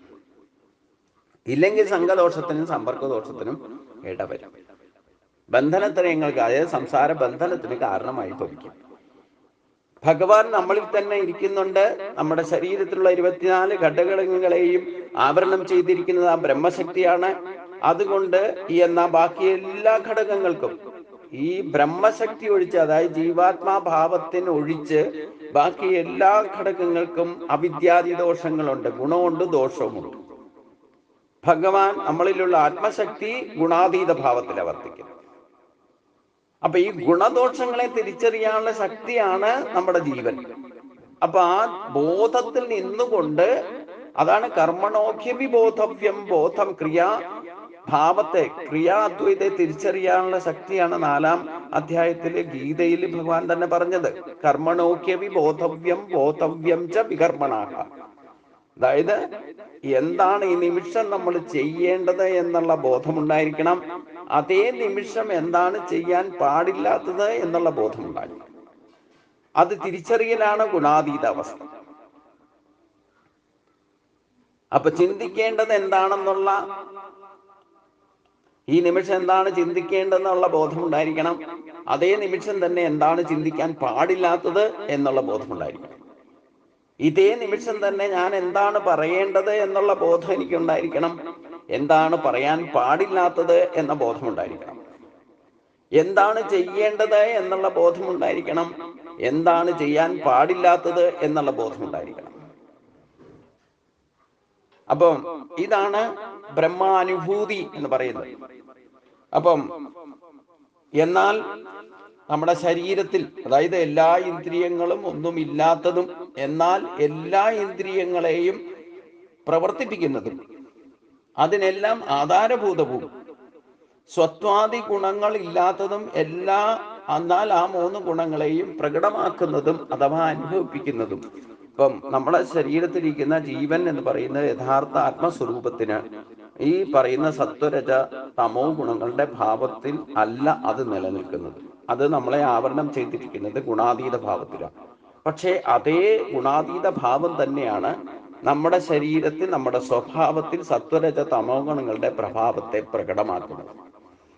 ഇല്ലെങ്കിൽ സംഘദോഷത്തിനും സമ്പർക്കദോഷത്തിനും ഇടവരും. ബന്ധനത്രയങ്ങൾക്ക്, അതായത് സംസാര ബന്ധനത്തിന് കാരണമായി ഭവിക്കും. ഭഗവാൻ നമ്മളിൽ തന്നെ ഇരിക്കുന്നുണ്ട്. നമ്മുടെ ശരീരത്തിലുള്ള 24 ഘടകങ്ങളെയും ആവരണം ചെയ്തിരിക്കുന്നത് ആ ബ്രഹ്മശക്തിയാണ്. അതുകൊണ്ട് എന്നാ ബാക്കി എല്ലാ ഘടകങ്ങൾക്കും ഈ ബ്രഹ്മശക്തി ഒഴിച്ച്, അതായത് ജീവാത്മാഭാവത്തിന് ഒഴിച്ച് ബാക്കി എല്ലാ ഘടകങ്ങൾക്കും അവിദ്യാദി ദോഷങ്ങളുണ്ട്, ഗുണമുണ്ട്, ദോഷവുമുണ്ട്. ഭഗവാൻ നമ്മളിലുള്ള ആത്മശക്തി ഗുണാതീത ഭാവത്തിലാണ് വർത്തിക്കുന്നത്. അപ്പൊ ഈ ഗുണദോഷങ്ങളെ തിരിച്ചറിയാനുള്ള ശക്തിയാണ് നമ്മുടെ ജീവൻ. അപ്പൊ ആ ബോധത്തിൽ നിന്നുകൊണ്ട്, അതാണ് കർമ്മണോഖ്യപി ബോധവ്യം ബോധം, ക്രിയാഭാവത്തെ, ക്രിയാദ്വൈതത്തെ തിരിച്ചറിയാനുള്ള ശക്തിയാണ് 4-ാം അധ്യായത്തിലെ ഗീതയിൽ ഭഗവാൻ തന്നെ പറഞ്ഞത്. കർമ്മണോഖ്യപി ബോധവ്യം ബോധവ്യം ച വികർമ്മണാഹ. അതായത് എന്താണ് ഈ നിമിഷം നമ്മൾ ചെയ്യേണ്ടത് എന്നുള്ള ബോധമുണ്ടായിരിക്കണം. അതേ നിമിഷം എന്താണ് ചെയ്യാൻ പാടില്ലാത്തത് എന്നുള്ള ബോധമുണ്ടായിരിക്കണം. അത് തിരിച്ചറിയലാണ് ഗുണാതീത അവസ്ഥ. അപ്പൊ ചിന്തിക്കേണ്ടത് എന്താണെന്നുള്ള, ഈ നിമിഷം എന്താണ് ചിന്തിക്കേണ്ടതെന്നുള്ള ബോധമുണ്ടായിരിക്കണം. അതേ നിമിഷം തന്നെ എന്താണ് ചിന്തിക്കാൻ പാടില്ലാത്തത് എന്നുള്ള ബോധമുണ്ടായിരിക്കണം. ഇതേ നിമിഷം തന്നെ ഞാൻ എന്താണ് പറയേണ്ടത് എന്നുള്ള ബോധം എനിക്കുണ്ടായിരിക്കണം. എന്താണ് പറയാൻ പാടില്ലാത്തത് എന്ന ബോധമുണ്ടായിരിക്കണം. എന്താണ് ചെയ്യേണ്ടത് എന്നുള്ള ബോധമുണ്ടായിരിക്കണം. എന്താണ് ചെയ്യാൻ പാടില്ലാത്തത് എന്നുള്ള ബോധമുണ്ടായിരിക്കണം. അപ്പം ഇതാണ് ബ്രഹ്മാനുഭൂതി എന്ന് പറയുന്നത്. അപ്പം എന്നാൽ നമ്മുടെ ശരീരത്തിൽ, അതായത് എല്ലാ ഇന്ദ്രിയങ്ങളും ഒന്നുമില്ലാത്തതും എന്നാൽ എല്ലാ ഇന്ദ്രിയങ്ങളെയും പ്രവർത്തിപ്പിക്കുന്നതും അതിനെല്ലാം ആധാരഭൂതവും സ്വത്വാദി ഗുണങ്ങൾ ഇല്ലാത്തതും എന്നാൽ ആ 3 ഗുണങ്ങളെയും പ്രകടമാക്കുന്നതും അഥവാ അനുഭവിപ്പിക്കുന്നതും. ഇപ്പം നമ്മുടെ ശരീരത്തിലിരിക്കുന്ന ജീവൻ എന്ന് പറയുന്ന യഥാർത്ഥ ആത്മസ്വരൂപത്തിന് ഈ പറയുന്ന സത്വരജ തമോ ഗുണങ്ങളുടെ ഭാവത്തിൽ അല്ല അത് നിലനിൽക്കുന്നത്. അത് നമ്മളെ ആവരണം ചെയ്തിരിക്കുന്നത് ഗുണാതീത ഭാവത്തിലാണ്. പക്ഷേ അതേ ഗുണാതീത ഭാവം തന്നെയാണ് നമ്മുടെ ശരീരത്തിൽ, നമ്മുടെ സ്വഭാവത്തിൽ സത്വരജ തമോ ഗുണങ്ങളുടെ പ്രഭാവത്തെ പ്രകടമാക്കുന്നത്.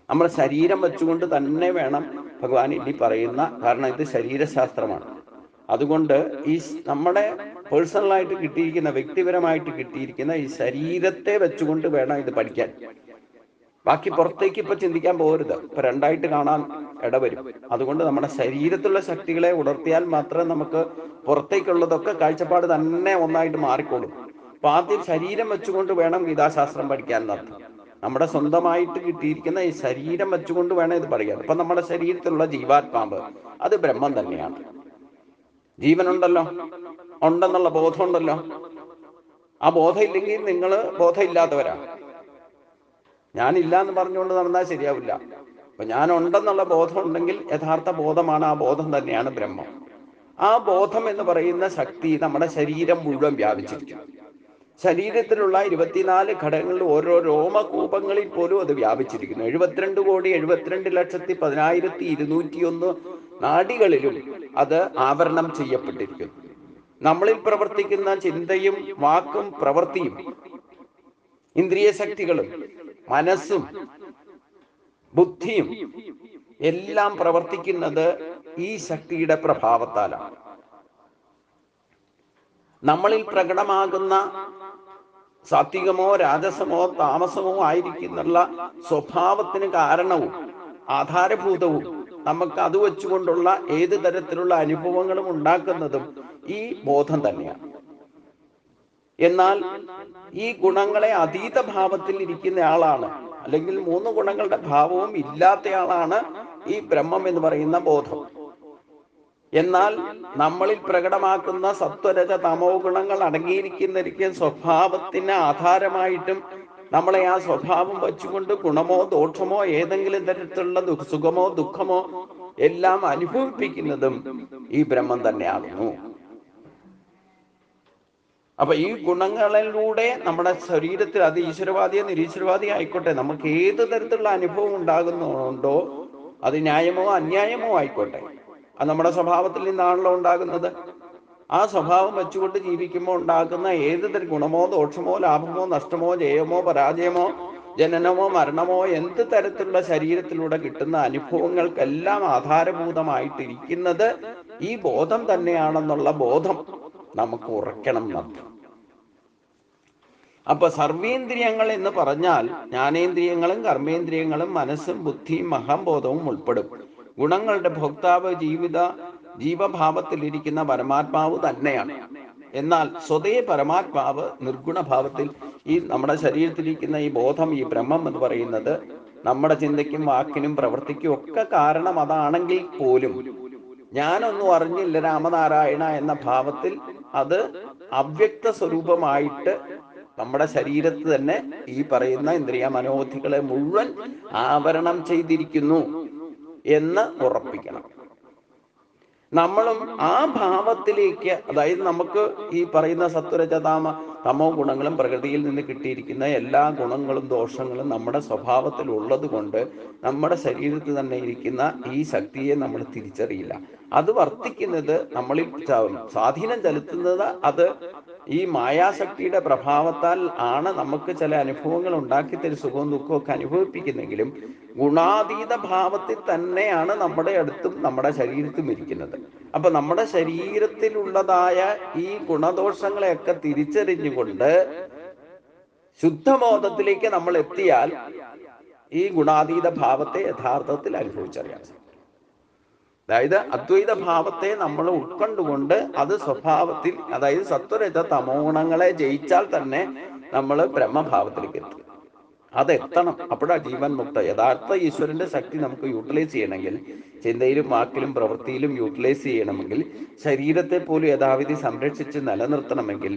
നമ്മുടെ ശരീരം വെച്ചുകൊണ്ട് തന്നെ വേണം ഭഗവാൻ ഇനി പറയുന്ന, കാരണം ഇത് ശരീരശാസ്ത്രമാണ്. അതുകൊണ്ട് ഈ നമ്മുടെ പേഴ്സണലായിട്ട് കിട്ടിയിരിക്കുന്ന, വ്യക്തിപരമായിട്ട് കിട്ടിയിരിക്കുന്ന ഈ ശരീരത്തെ വെച്ചുകൊണ്ട് വേണം ഇത് പഠിക്കാൻ. ബാക്കി പുറത്തേക്ക് ഇപ്പൊ ചിന്തിക്കാൻ പോകരുത്. ഇപ്പൊ രണ്ടായിട്ട് കാണാൻ ഇടവരും. അതുകൊണ്ട് നമ്മുടെ ശരീരത്തിലുള്ള ശക്തികളെ ഉണർത്തിയാൽ മാത്രമേ നമുക്ക് പുറത്തേക്കുള്ളതൊക്കെ കാഴ്ചപ്പാട് തന്നെ ഒന്നായിട്ട് മാറിക്കോളും. അപ്പൊ ആദ്യം ശരീരം വെച്ചുകൊണ്ട് വേണം ഗീതാശാസ്ത്രം പഠിക്കാൻ എന്നർത്ഥം. നമ്മുടെ സ്വന്തമായിട്ട് കിട്ടിയിരിക്കുന്ന ഈ ശരീരം വെച്ചുകൊണ്ട് വേണം ഇത് പഠിക്കാൻ. അപ്പൊ നമ്മുടെ ശരീരത്തിലുള്ള ജീവാത്മാവ് അത് ബ്രഹ്മം തന്നെയാണ്. ജീവനുണ്ടല്ലോ, ഉണ്ടെന്നുള്ള ബോധമുണ്ടല്ലോ. ആ ബോധം ഇല്ലെങ്കിൽ നിങ്ങൾ ബോധമില്ലാത്തവരാ. ഞാനില്ല എന്ന് പറഞ്ഞുകൊണ്ട് നടന്നാൽ ശരിയാവില്ല. അപ്പൊ ഞാൻ ഉണ്ടെന്നുള്ള ബോധം ഉണ്ടെങ്കിൽ യഥാർത്ഥ ബോധമാണ്, ആ ബോധം തന്നെയാണ് ബ്രഹ്മം. ആ ബോധം എന്ന് പറയുന്ന ശക്തി നമ്മുടെ ശരീരം മുഴുവൻ വ്യാപിച്ചിരിക്കും. ശരീരത്തിലുള്ള 24 ഘടകങ്ങളിൽ ഓരോ രോമകൂപങ്ങളിൽ പോലും അത് വ്യാപിച്ചിരിക്കുന്നു. 72,72,10,201 നാഡികളിലും അത് ആവരണം ചെയ്യപ്പെട്ടിരിക്കുന്നു. നമ്മളിൽ പ്രവർത്തിക്കുന്ന ചിന്തയും വാക്കും പ്രവൃത്തിയും ഇന്ദ്രിയ ശക്തികളും മനസ്സും ബുദ്ധിയും എല്ലാം പ്രവർത്തിക്കുന്നത് ഈ ശക്തിയുടെ പ്രഭാവത്താലാണ്. നമ്മളിൽ പ്രകടമാകുന്ന സാത്വികമോ രാജസമോ താമസമോ ആയിരിക്കുന്നുള്ള സ്വഭാവത്തിന് കാരണവും ആധാരഭൂതവും നമുക്ക് അത് വെച്ചുകൊണ്ടുള്ള ഏത് തരത്തിലുള്ള അനുഭവങ്ങളും ഉണ്ടാക്കുന്നതും ഈ ബോധം തന്നെയാണ്. എന്നാൽ ഈ ഗുണങ്ങളെ അതീത ഭാവത്തിൽ ഇരിക്കുന്ന ആളാണ്, അല്ലെങ്കിൽ 3 ഗുണങ്ങളുടെ ഭാവവും ഇല്ലാത്തയാളാണ് ഈ ബ്രഹ്മം എന്ന് പറയുന്ന ബോധം. എന്നാൽ നമ്മളിൽ പ്രകടമാക്കുന്ന സത്വരജ തമോ ഗുണങ്ങൾ അടങ്ങിയിരിക്കുന്ന സ്വഭാവത്തിന് ആധാരമായിട്ടും നമ്മളെ ആ സ്വഭാവം വെച്ചുകൊണ്ട് ഗുണമോ ദോഷമോ ഏതെങ്കിലും തരത്തിലുള്ള സുഖമോ ദുഃഖമോ എല്ലാം അനുഭവിപ്പിക്കുന്നതും ഈ ബ്രഹ്മം തന്നെയാകുന്നു. അപ്പൊ ഈ ഗുണങ്ങളിലൂടെ നമ്മുടെ ശരീരത്തിൽ, അത് ഈശ്വരവാദിയോ നിരീശ്വരവാദിയോ ആയിക്കോട്ടെ, നമുക്ക് ഏത് തരത്തിലുള്ള അനുഭവം ഉണ്ടാകുന്നുണ്ടോ, അത് ന്യായമോ അന്യായമോ ആയിക്കോട്ടെ, അത് നമ്മുടെ സ്വഭാവത്തിൽ നിന്നാണല്ലോ ഉണ്ടാകുന്നത്. ആ സ്വഭാവം വെച്ചുകൊണ്ട് ജീവിക്കുമ്പോൾ ഉണ്ടാകുന്ന ഏത് തരം ഗുണമോ ദോഷമോ ലാഭമോ നഷ്ടമോ ജയമോ പരാജയമോ ജനനമോ മരണമോ എന്ത് തരത്തിലുള്ള ശരീരത്തിലൂടെ കിട്ടുന്ന അനുഭവങ്ങൾക്കെല്ലാം ആധാരഭൂതമായിട്ടിരിക്കുന്നത് ഈ ബോധം തന്നെയാണെന്നുള്ള ബോധം നമുക്ക് ഉറക്കണം എന്നർത്ഥം. അപ്പൊ സർവേന്ദ്രിയങ്ങൾ എന്ന് പറഞ്ഞാൽ ജ്ഞാനേന്ദ്രിയങ്ങളും കർമ്മേന്ദ്രിയങ്ങളും മനസ്സും ബുദ്ധിയും അഹംബോധവും ഉൾപ്പെടും. ഗുണങ്ങളുടെ ഭോക്താവ് ജീവഭാവത്തിലിരിക്കുന്ന പരമാത്മാവ് തന്നെയാണ്. എന്നാൽ സ്വതേ പരമാത്മാവ് നിർഗുണഭാവത്തിൽ ഈ നമ്മുടെ ശരീരത്തിലിരിക്കുന്ന ഈ ബോധം, ഈ ബ്രഹ്മം എന്ന് പറയുന്നത് നമ്മുടെ ചിന്തയ്ക്കും വാക്കിനും പ്രവൃത്തിക്കും ഒക്കെ കാരണം അതാണെങ്കിൽ പോലും ഞാനൊന്നും അറിഞ്ഞില്ല രാമനാരായണ എന്ന ഭാവത്തിൽ അത് അവ്യക്ത സ്വരൂപമായിട്ട് നമ്മുടെ ശരീരത്തിൽ തന്നെ ഈ പറയുന്ന ഇന്ദ്രിയ മനോബുദ്ധികളെ മുഴുവൻ ആവരണം ചെയ്തിരിക്കുന്നു എന്ന് ഉറപ്പിക്കണം. നമ്മളും ആ ഭാവത്തിലേക്ക്, അതായത് നമുക്ക് ഈ പറയുന്ന സത്വരജ തമോ ഗുണങ്ങളും പ്രകൃതിയിൽ നിന്ന് കിട്ടിയിരിക്കുന്ന എല്ലാ ഗുണങ്ങളും ദോഷങ്ങളും നമ്മുടെ സ്വഭാവത്തിൽ ഉള്ളത് കൊണ്ട് നമ്മുടെ ശരീരത്തിൽ തന്നെ ഇരിക്കുന്ന ഈ ശക്തിയെ നമ്മൾ തിരിച്ചറിയില്ല. അത് വർത്തിക്കുന്നത്, നമ്മളിൽ സ്വാധീനം ചെലുത്തുന്നത് അത് ഈ മായാശക്തിയുടെ പ്രഭാവത്താൽ ആണ്. നമുക്ക് ചില അനുഭവങ്ങൾ ഉണ്ടാക്കി തരും, സുഖവും ദുഃഖവും ഒക്കെ അനുഭവിപ്പിക്കുന്നെങ്കിലും ഗുണാതീത ഭാവത്തിൽ തന്നെയാണ് നമ്മുടെ അടുത്തും നമ്മുടെ ശരീരത്തും ഇരിക്കുന്നത്. അപ്പൊ നമ്മുടെ ശരീരത്തിലുള്ളതായ ഈ ഗുണദോഷങ്ങളെയൊക്കെ തിരിച്ചറിഞ്ഞുകൊണ്ട് ശുദ്ധബോധത്തിലേക്ക് നമ്മൾ എത്തിയാൽ ഈ ഗുണാതീത ഭാവത്തെ യഥാർത്ഥത്തിൽ അനുഭവിച്ചറിയാൻ സാധിക്കും. അതായത് അദ്വൈത ഭാവത്തെ നമ്മൾ ഉൾക്കൊണ്ടുകൊണ്ട് അത് സ്വഭാവത്തിൽ, അതായത് സത്വരജ തമോ ഗുണങ്ങളെ ജയിച്ചാൽ തന്നെ നമ്മൾ ബ്രഹ്മഭാവത്തിലേക്ക് എത്തും. അതെത്തണം. അപ്പോഴാ ജീവൻ മുക്ത. യഥാർത്ഥ ഈശ്വരന്റെ ശക്തി നമുക്ക് യൂട്ടിലൈസ് ചെയ്യണമെങ്കിൽ, ചിന്തയിലും വാക്കിലും പ്രവൃത്തിയിലും യൂട്ടിലൈസ് ചെയ്യണമെങ്കിൽ, ശരീരത്തെ പോലും യഥാവിധി സംരക്ഷിച്ച് നിലനിർത്തണമെങ്കിൽ,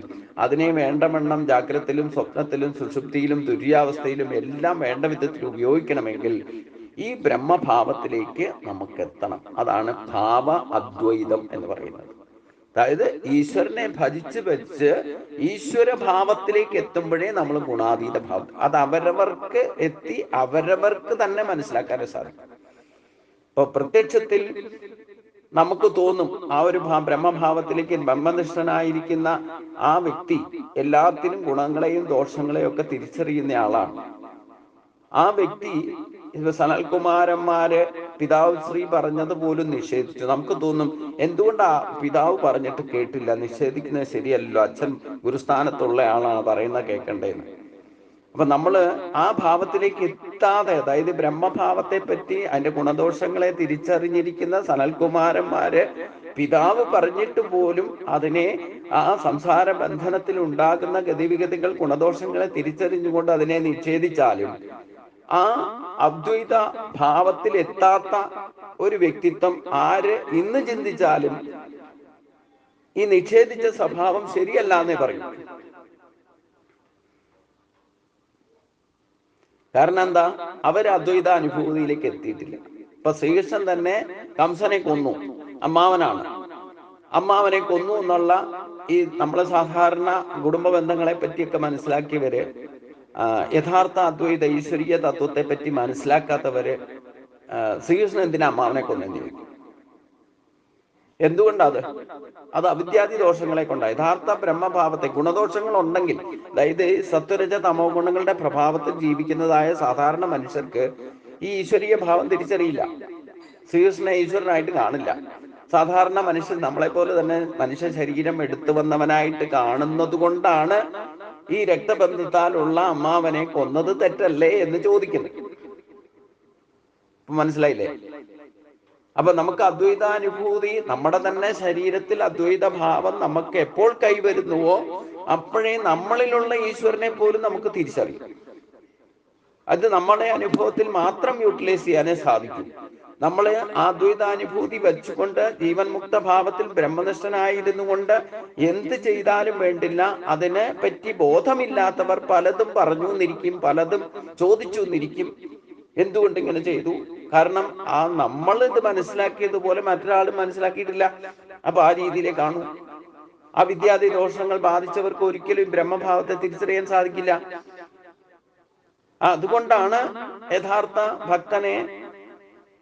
അതിനെ വേണ്ടവണ്ണം ജാഗ്രതയിലും സ്വപ്നത്തിലും സുഷുപ്തിയിലും തുര്യാവസ്ഥയിലും എല്ലാം വേണ്ട വിധത്തിൽ ഉപയോഗിക്കണമെങ്കിൽ ഈ ബ്രഹ്മഭാവത്തിലേക്ക് നമുക്ക് എത്തണം. അതാണ് ഭാവ അദ്വൈതം എന്ന് പറയുന്നത്. അതായത് ഈശ്വരനെ ഭജിച്ച് വെച്ച് ഈശ്വര ഭാവത്തിലേക്ക് എത്തുമ്പോഴേ നമ്മൾ ഗുണാതീത ഭാവം, അത് അവരവർക്ക് എത്തി അവരവർക്ക് തന്നെ മനസ്സിലാക്കാൻ സാധിക്കും. ഇപ്പൊ പ്രത്യക്ഷത്തിൽ നമുക്ക് തോന്നും ആ ഒരു ബ്രഹ്മഭാവത്തിലേക്ക് ബ്രഹ്മനിഷ്ഠനായിരിക്കുന്ന ആ വ്യക്തി എല്ലാത്തിനും ഗുണങ്ങളെയും ദോഷങ്ങളെയും ഒക്കെ തിരിച്ചറിയുന്ന ആളാണ്. ആ വ്യക്തി സനൽകുമാരന്മാര് പിതാവ് ശ്രീ പറഞ്ഞത് പോലും നിഷേധിച്ചു. നമുക്ക് തോന്നും എന്തുകൊണ്ടാ പിതാവ് പറഞ്ഞിട്ട് കേട്ടില്ല, നിഷേധിക്കുന്നത് ശരിയല്ലോ, അച്ഛൻ ഗുരുസ്ഥാനത്തുള്ള ആളാണ് പറയുന്നത് കേൾക്കണ്ടേന്ന്. അപ്പൊ നമ്മള് ആ ഭാവത്തിലേക്ക് എത്താതെ, അതായത് ബ്രഹ്മഭാവത്തെ പറ്റി അതിന്റെ ഗുണദോഷങ്ങളെ തിരിച്ചറിഞ്ഞിരിക്കുന്ന സനൽകുമാരന്മാര് പിതാവ് പറഞ്ഞിട്ട് പോലും അതിനെ ആ സംസാര ബന്ധനത്തിൽ ഉണ്ടാകുന്ന ഗതിവിഗതികൾ ഗുണദോഷങ്ങളെ തിരിച്ചറിഞ്ഞുകൊണ്ട് അതിനെ നിഷേധിച്ചാലും ആ അദ്വൈത ഭാവത്തിൽ എത്താത്ത ഒരു വ്യക്തിത്വം ആര് ഇന്ന് ചിന്തിച്ചാലും ഈ നിഷേധിച്ച സ്വഭാവം ശരിയല്ല എന്നേ പറയും. കാരണം എന്താ? അവര് അദ്വൈത അനുഭൂതിയിലേക്ക് എത്തിയിട്ടില്ല. ഇപ്പൊ ശ്രീകൃഷ്ണൻ തന്നെ കംസനെ കൊന്നു, അമ്മാവനാണ്. അമ്മാവനെ കൊന്നു എന്നുള്ള ഈ നമ്മളെ സാധാരണ കുടുംബ ബന്ധങ്ങളെ പറ്റിയൊക്കെ മനസ്സിലാക്കിയവര്, യഥാർത്ഥ അദ്വൈത ഈശ്വരീയ തത്വത്തെ പറ്റി മനസ്സിലാക്കാത്തവര് ശ്രീകൃഷ്ണൻ എന്തിനാ അമ്മാവനെ കൊന്നെന്ന് ചോദിക്കും. എന്തുകൊണ്ടത്? അത് അവിദ്യാദി ദോഷങ്ങളെ കൊണ്ടാണ്. യഥാർത്ഥ ബ്രഹ്മഭാവത്തെ, ഗുണദോഷങ്ങൾ ഉണ്ടെങ്കിൽ, അതായത് സത്വരജ തമോ ഗുണങ്ങളുടെ പ്രഭാവത്തിൽ ജീവിക്കുന്നതായ സാധാരണ മനുഷ്യർക്ക് ഈ ഈശ്വരീയ ഭാവം തിരിച്ചറിയില്ല. ശ്രീകൃഷ്ണനെ ഈശ്വരനായിട്ട് കാണില്ല. സാധാരണ മനുഷ്യൻ നമ്മളെപ്പോലെ തന്നെ മനുഷ്യ ശരീരം എടുത്തു വന്നവനായിട്ട് കാണുന്നത് കൊണ്ടാണ് ഈ രക്തബന്ധത്താലുള്ള അമ്മാവനെ കൊന്നത് തെറ്റല്ലേ എന്ന് ചോദിക്കുന്നത്. മനസ്സിലായില്ലേ? അപ്പൊ നമുക്ക് അദ്വൈതാനുഭൂതി, നമ്മുടെ തന്നെ ശരീരത്തിൽ അദ്വൈത ഭാവം നമുക്ക് എപ്പോൾ കൈവരുന്നുവോ അപ്പോഴേ നമ്മളിലുള്ള ഈശ്വരനെ പോലും നമുക്ക് തിരിച്ചറിയും. അത് നമ്മുടെ അനുഭവത്തിൽ മാത്രം യൂട്ടിലൈസ് ചെയ്യാനേ സാധിക്കും. നമ്മള് ആ അദ്വൈതാനുഭൂതി വെച്ചുകൊണ്ട് ജീവൻ മുക്ത ഭാവത്തിൽ ബ്രഹ്മനിഷ്ഠനായിരുന്നു കൊണ്ട് എന്ത് ചെയ്താലും വേണ്ടില്ല, അതിനെ പറ്റി ബോധമില്ലാത്തവർ പലതും പറഞ്ഞു എന്നിരിക്കും, പലതും ചോദിച്ചു എന്നിരിക്കും. എന്തുകൊണ്ട് ഇങ്ങനെ ചെയ്തു? കാരണം നമ്മൾ ഇത് മനസ്സിലാക്കിയതുപോലെ മറ്റൊരാളും മനസ്സിലാക്കിയിട്ടില്ല. അപ്പൊ ആ രീതിയിലേ കാണൂ. ആ വിദ്യാദി ദോഷങ്ങൾ ബാധിച്ചവർക്ക് ഒരിക്കലും ബ്രഹ്മഭാവത്തെ തിരിച്ചറിയാൻ സാധിക്കില്ല. അതുകൊണ്ടാണ് യഥാർത്ഥ ഭക്തനെ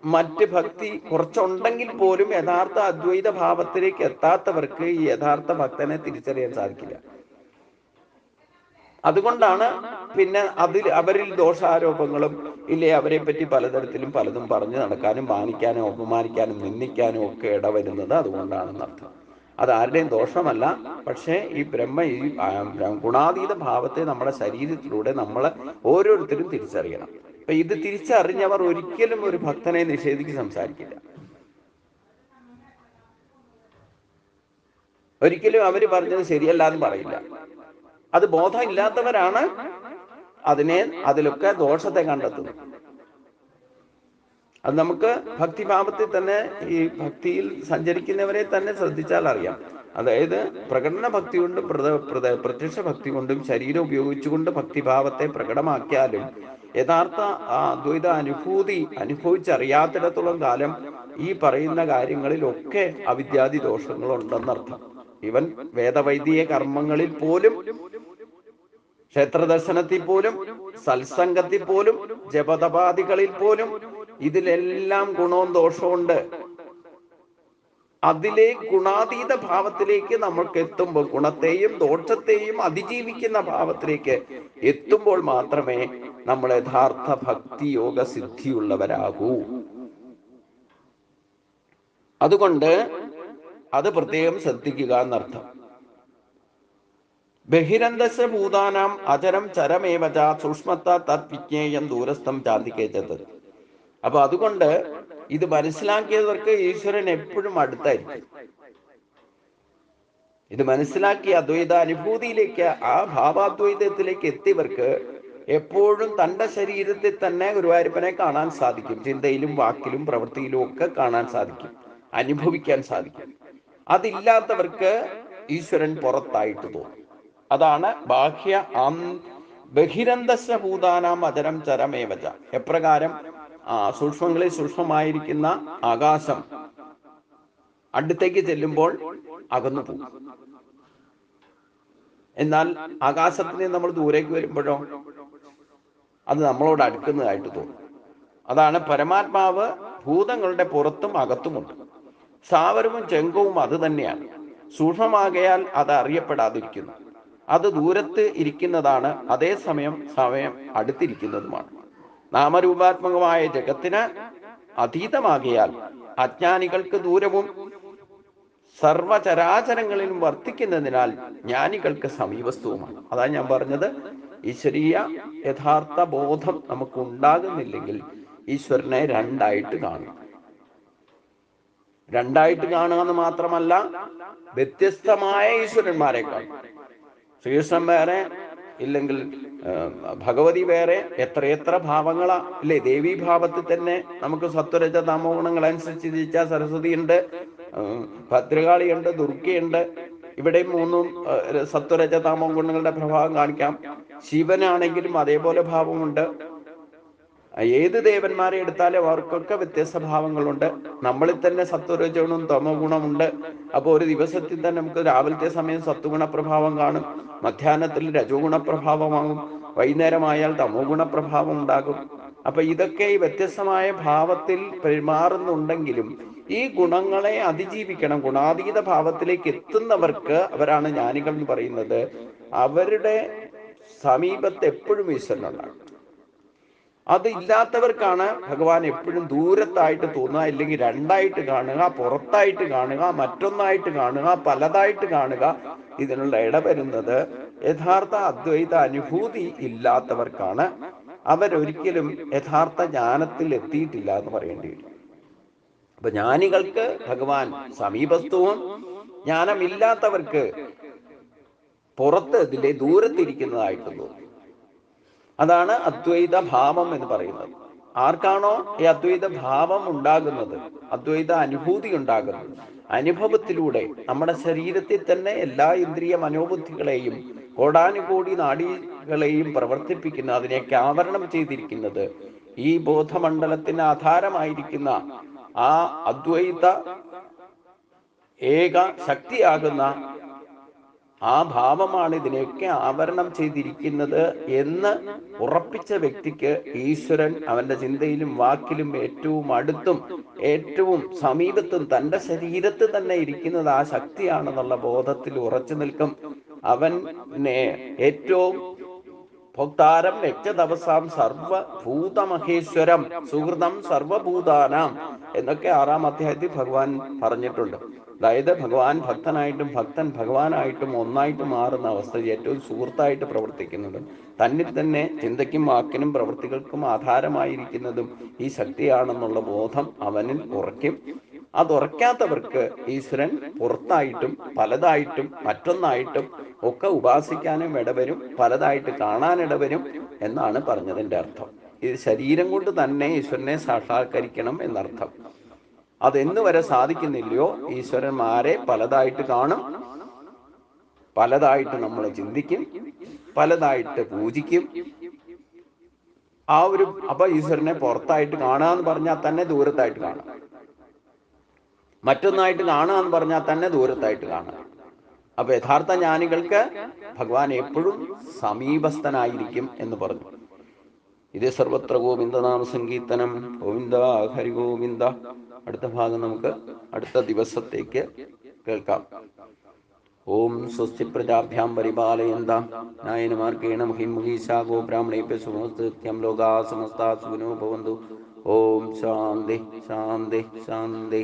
മറ്റ് ഭക്തി കുറച്ചുണ്ടെങ്കിൽ പോലും യഥാർത്ഥ അദ്വൈത ഭാവത്തിലേക്ക് എത്താത്തവർക്ക് ഈ യഥാർത്ഥ ഭക്തനെ തിരിച്ചറിയാൻ സാധിക്കില്ല. അതുകൊണ്ടാണ് പിന്നെ അവരിൽ ദോഷാരോപങ്ങളും ഇല്ലേ, അവരെ പറ്റി പലതരത്തിലും പലതും പറഞ്ഞു നടക്കാനും മാനിക്കാനും അപമാനിക്കാനും നിന്ദിക്കാനും ഒക്കെ ഇടവരുന്നത് അതുകൊണ്ടാണെന്നർത്ഥം. അതാരുടെയും ദോഷമല്ല. പക്ഷേ ഈ ഗുണാതീത ഭാവത്തെ നമ്മുടെ ശരീരത്തിലൂടെ നമ്മൾ ഓരോരുത്തരും തിരിച്ചറിയണം. അപ്പൊ ഇത് തിരിച്ചറിഞ്ഞവർ ഒരിക്കലും ഒരു ഭക്തനെ നിഷേധിച്ച് സംസാരിക്കില്ല. ഒരിക്കലും അവര് പറഞ്ഞത് ശരിയല്ല എന്ന് പറയില്ല. അത് ബോധം ഇല്ലാത്തവരാണ് അതിലൊക്കെ ദോഷത്തെ കണ്ടെത്തുന്നത്. അത് നമുക്ക് ഭക്തിഭാവത്തിൽ തന്നെ, ഈ ഭക്തിയിൽ സഞ്ചരിക്കുന്നവരെ തന്നെ ശ്രദ്ധിച്ചാൽ അറിയാം. അതായത് പ്രകടന ഭക്തി കൊണ്ടും പ്രത്യക്ഷ ഭക്തി കൊണ്ടും ശരീരം ഉപയോഗിച്ചുകൊണ്ട് ഭക്തിഭാവത്തെ പ്രകടമാക്കിയാലും യഥാർത്ഥ ആ അദ്വൈത അനുഭൂതി അനുഭവിച്ചറിയാത്തിടത്തോളം കാലം ഈ പറയുന്ന കാര്യങ്ങളിലൊക്കെ അവിദ്യാദി ദോഷങ്ങളുണ്ടെന്നർത്ഥം. ഇവൻ വേദവൈദിക കർമ്മങ്ങളിൽ പോലും, ക്ഷേത്രദർശനത്തിൽ പോലും, സത്സംഗത്തിൽ പോലും, ജപതപാദികളിൽ പോലും ഇതിലെല്ലാം ഗുണവും ദോഷവും ഉണ്ട്. അതിലെ ഗുണാതീത ഭാവത്തിലേക്ക് നമ്മൾക്ക് എത്തുമ്പോൾ, ഗുണത്തെയും ദോഷത്തെയും അതിജീവിക്കുന്ന ഭാവത്തിലേക്ക് എത്തുമ്പോൾ മാത്രമേ നമ്മൾ യഥാർത്ഥ ഭക്തി യോഗ സിദ്ധിയുള്ളവരാകൂ. അതുകൊണ്ട് അത് പ്രത്യേകം ശ്രദ്ധിക്കുക എന്നർത്ഥം. ബഹിരന്തസ്യ ഭൂതാനാം അചരം ചരമേവച സൂക്ഷ്മത്ത തത് വിജ്ഞേയം ദൂരസ്ഥം ചാന്തിക്കേച്ചത്. അപ്പൊ അതുകൊണ്ട് ഇത് മനസ്സിലാക്കിയവർക്ക് ഈശ്വരൻ എപ്പോഴും അടുത്തായിരിക്കും. ഇത് മനസ്സിലാക്കിയ അദ്വൈത അനുഭൂതിയിലേക്ക്, ആ ഭാവാദ്വൈതത്തിലേക്ക് എത്തിയവർക്ക് എപ്പോഴും തന്റെ ശരീരത്തിൽ തന്നെ ഗുരുവായൂരപ്പനെ കാണാൻ സാധിക്കും. ചിന്തയിലും വാക്കിലും പ്രവൃത്തിയിലും ഒക്കെ കാണാൻ സാധിക്കും, അനുഭവിക്കാൻ സാധിക്കും. അതില്ലാത്തവർക്ക് ഈശ്വരൻ പുറത്തായിട്ട് തോന്നും. അതാണ് ബഹിരന്തസ്യ ഭൂതാനാം അചരം ചരമേവച. എപ്രകാരം സൂക്ഷ്മങ്ങളിൽ സൂക്ഷ്മമായിരിക്കുന്ന ആകാശം അടുത്തേക്ക് ചെല്ലുമ്പോൾ അകന്നു പോകും, എന്നാൽ ആകാശത്തിന് നമ്മൾ ദൂരേക്ക് വരുമ്പോഴോ അത് നമ്മളോട് അടുക്കുന്നതായിട്ട് തോന്നും. അതാണ് പരമാത്മാവ് ഭൂതങ്ങളുടെ പുറത്തും അകത്തുമുണ്ട്. സ്ഥാവരവും ചെങ്കവും അത് തന്നെയാണ്. സൂക്ഷ്മമാകയാൽ അത് അറിയപ്പെടാതിരിക്കുന്നു. അത് ദൂരത്ത് ഇരിക്കുന്നതാണ്, അതേസമയം സമയം അടുത്തിരിക്കുന്നതുമാണ്. നാമരൂപാത്മകമായ ജഗത്തിന് അതീതമാകയാൽ അജ്ഞാനികൾക്ക് ദൂരവും സർവചരാചരങ്ങളിലും വർത്തിക്കുന്നതിനാൽ ജ്ഞാനികൾക്ക് സമീപസ്ഥവുമാണ്. അതാണ് ഞാൻ പറഞ്ഞത്, ഈശ്വരീയ യഥാർത്ഥ ബോധം നമുക്ക് ഉണ്ടാകുന്നില്ലെങ്കിൽ ഈശ്വരനെ രണ്ടായിട്ട് കാണും. രണ്ടായിട്ട് കാണുക എന്ന് മാത്രമല്ല, വ്യത്യസ്തമായ ഈശ്വരന്മാരെ കാണും. ശ്രീകൃഷ്ണൻ വേറെ, ഇല്ലെങ്കിൽ ഭഗവതി വേറെ, എത്രയെത്ര ഭാവങ്ങളാ അല്ലേ? ദേവീഭാവത്തിൽ തന്നെ നമുക്ക് സത്വരജ തമോ ഗുണങ്ങൾ അനുസരിച്ച് തിരിച്ചാൽ സരസ്വതി ഉണ്ട്, ഭദ്രകാളിയുണ്ട്, ദുർഗയുണ്ട്. ഇവിടെ മൂന്നും സത്വരജ തമോ ഗുണങ്ങളുടെ പ്രഭാവം കാണിക്കാം. ശിവനാണെങ്കിലും അതേപോലെ ഭാവമുണ്ട്. ഏത് ദേവന്മാരെ എടുത്താലും അവർക്കൊക്കെ വ്യത്യസ്ത ഭാവങ്ങളുണ്ട്. നമ്മളിൽ തന്നെ സത്വരജഗുണവും തമോ ഗുണമുണ്ട്. അപ്പോൾ ഒരു ദിവസത്തിൽ തന്നെ നമുക്ക് രാവിലത്തെ സമയം സത്വഗുണ പ്രഭാവം കാണും, മധ്യാഹ്നത്തിൽ രജോ ഗുണപ്രഭാവമാകും, വൈകുന്നേരമായാൽ തമോ ഗുണപ്രഭാവം ഉണ്ടാകും. അപ്പൊ ഇതൊക്കെ ഈ വ്യത്യസ്തമായ ഭാവത്തിൽ പെരുമാറുന്നുണ്ടെങ്കിലും ഈ ഗുണങ്ങളെ അതിജീവിക്കണം. ഗുണാതീത ഭാവത്തിലേക്ക് എത്തുന്നവർക്ക് അവരാണ് ജ്ഞാനികൾ എന്ന് പറയുന്നത്. അവരുടെ സമീപത്ത് എപ്പോഴും ഈശ്വരനുണ്ടാകും. അത് ഇല്ലാത്തവർക്കാണ് ഭഗവാൻ എപ്പോഴും ദൂരത്തായിട്ട് തോന്നുക, അല്ലെങ്കിൽ രണ്ടായിട്ട് കാണുക, പുറത്തായിട്ട് കാണുക, മറ്റൊന്നായിട്ട് കാണുക, പലതായിട്ട് കാണുക. ഇതിനുള്ള ഇടവരുന്നത് യഥാർത്ഥ അദ്വൈത അനുഭൂതി ഇല്ലാത്തവർക്കാണ്. അവരൊരിക്കലും യഥാർത്ഥ ജ്ഞാനത്തിൽ എത്തിയിട്ടില്ല എന്ന് പറയേണ്ടി വരും. അപ്പൊ ജ്ഞാനികൾക്ക് ഭഗവാൻ സമീപസ്ഥവും ജ്ഞാനമില്ലാത്തവർക്ക് പുറത്ത് ഇതിലെ ദൂരത്തിരിക്കുന്നതായിട്ട് തോന്നും. അതാണ് അദ്വൈത ഭാവം എന്ന് പറയുന്നത്. ആർക്കാണോ ഈ അദ്വൈത ഭാവം ഉണ്ടാകുന്നത്, അദ്വൈത അനുഭൂതി ഉണ്ടാകുന്നത്, അനുഭവത്തിലൂടെ നമ്മുടെ ശരീരത്തിൽ തന്നെ എല്ലാ ഇന്ദ്രിയ മനോബുദ്ധികളെയും കോടാനുകോടി നാഡികളെയും പ്രവർത്തിപ്പിക്കുന്ന, അതിനെയൊക്കെ ആവരണം ചെയ്തിരിക്കുന്നത് ഈ ബോധമണ്ഡലത്തിന് ആധാരമായിരിക്കുന്ന ആ അദ്വൈത ഏക ശക്തിയാകുന്ന ആ ഭാവമാണ് ഇതിനെയൊക്കെ ആവരണം ചെയ്തിരിക്കുന്നത് എന്ന് ഉറപ്പിച്ച വ്യക്തിക്ക് ഈശ്വരൻ അവന്റെ ചിന്തയിലും വാക്കിലും ഏറ്റവും അടുത്തും ഏറ്റവും സമീപത്തും തന്റെ ശരീരത്തിൽ തന്നെ ഇരിക്കുന്നത് ആ ശക്തിയാണെന്നുള്ള ബോധത്തിൽ ഉറച്ചു നിൽക്കും. അവനെ ഏറ്റവും ഭോക്താരം രക്തതപസാം സർവഭൂതമഹേശ്വരം സുഹൃതം സർവഭൂതാനാം എന്നൊക്കെ 6-ാം അധ്യായത്തിൽ ഭഗവാൻ പറഞ്ഞിട്ടുണ്ട്. അതായത് ഭഗവാൻ ഭക്തനായിട്ടും ഭക്തൻ ഭഗവാനായിട്ടും ഒന്നായിട്ട് മാറുന്ന അവസ്ഥ, ഏറ്റവും സുഹൃത്തായിട്ട് പ്രവർത്തിക്കുന്നതും തന്നിൽ തന്നെ ചിന്തയ്ക്കും വാക്കിനും പ്രവൃത്തികൾക്കും ആധാരമായിരിക്കുന്നതും ഈ ശക്തിയാണെന്നുള്ള ബോധം അവനിൽ ഉറയ്ക്കും. അതുറയ്ക്കാത്തവർക്ക് ഈശ്വരൻ പുറത്തായിട്ടും പലതായിട്ടും മറ്റൊന്നായിട്ടും ഒക്കെ ഉപാസിക്കാനും ഇടവരും, പലതായിട്ട് കാണാനിടവരും എന്നാണ് പറഞ്ഞതിൻ്റെ അർത്ഥം. ഇത് ശരീരം കൊണ്ട് തന്നെ ഈശ്വരനെ സാക്ഷാത്കരിക്കണം എന്നർത്ഥം. അതെന്ന് വരെ സാധിക്കുന്നില്ലയോ ഈശ്വരന്മാരെ പലതായിട്ട് കാണും, പലതായിട്ട് നമ്മൾ ചിന്തിക്കും, പലതായിട്ട് പൂജിക്കും. അപ്പൊ ഈശ്വരനെ പുറത്തായിട്ട് കാണുക എന്ന് പറഞ്ഞാൽ തന്നെ ദൂരത്തായിട്ട് കാണാം, മറ്റൊന്നായിട്ട് കാണുക എന്ന് പറഞ്ഞാൽ തന്നെ ദൂരത്തായിട്ട് കാണാം. അപ്പൊ യഥാർത്ഥ ജ്ഞാനികൾക്ക് ഭഗവാൻ എപ്പോഴും സമീപസ്ഥനായിരിക്കും എന്ന് പറഞ്ഞു. ഇത് സർവത്ര ഗോവിന്ദനാമ സങ്കീർത്തനം. ഗോവിന്ദ ഹരി ഗോവിന്ദ. അടുത്ത ഭാഗം നമുക്ക് അടുത്ത ദിവസത്തേക്ക് കേൾക്കാം. ഓം സ്വസ്തി പ്രജാഭ്യാം പരിപാലയന്താം ന്യായേന മാർഗേണ മഹിം മഹീഷാ ഗോ ബ്രാഹ്മണേഭ്യഃ ശുഭമസ്തു ലോകാ സമസ്താ സുഖിനോ ഭവന്തു. ഓം ശാന്തി ശാന്തി ശാന്തി.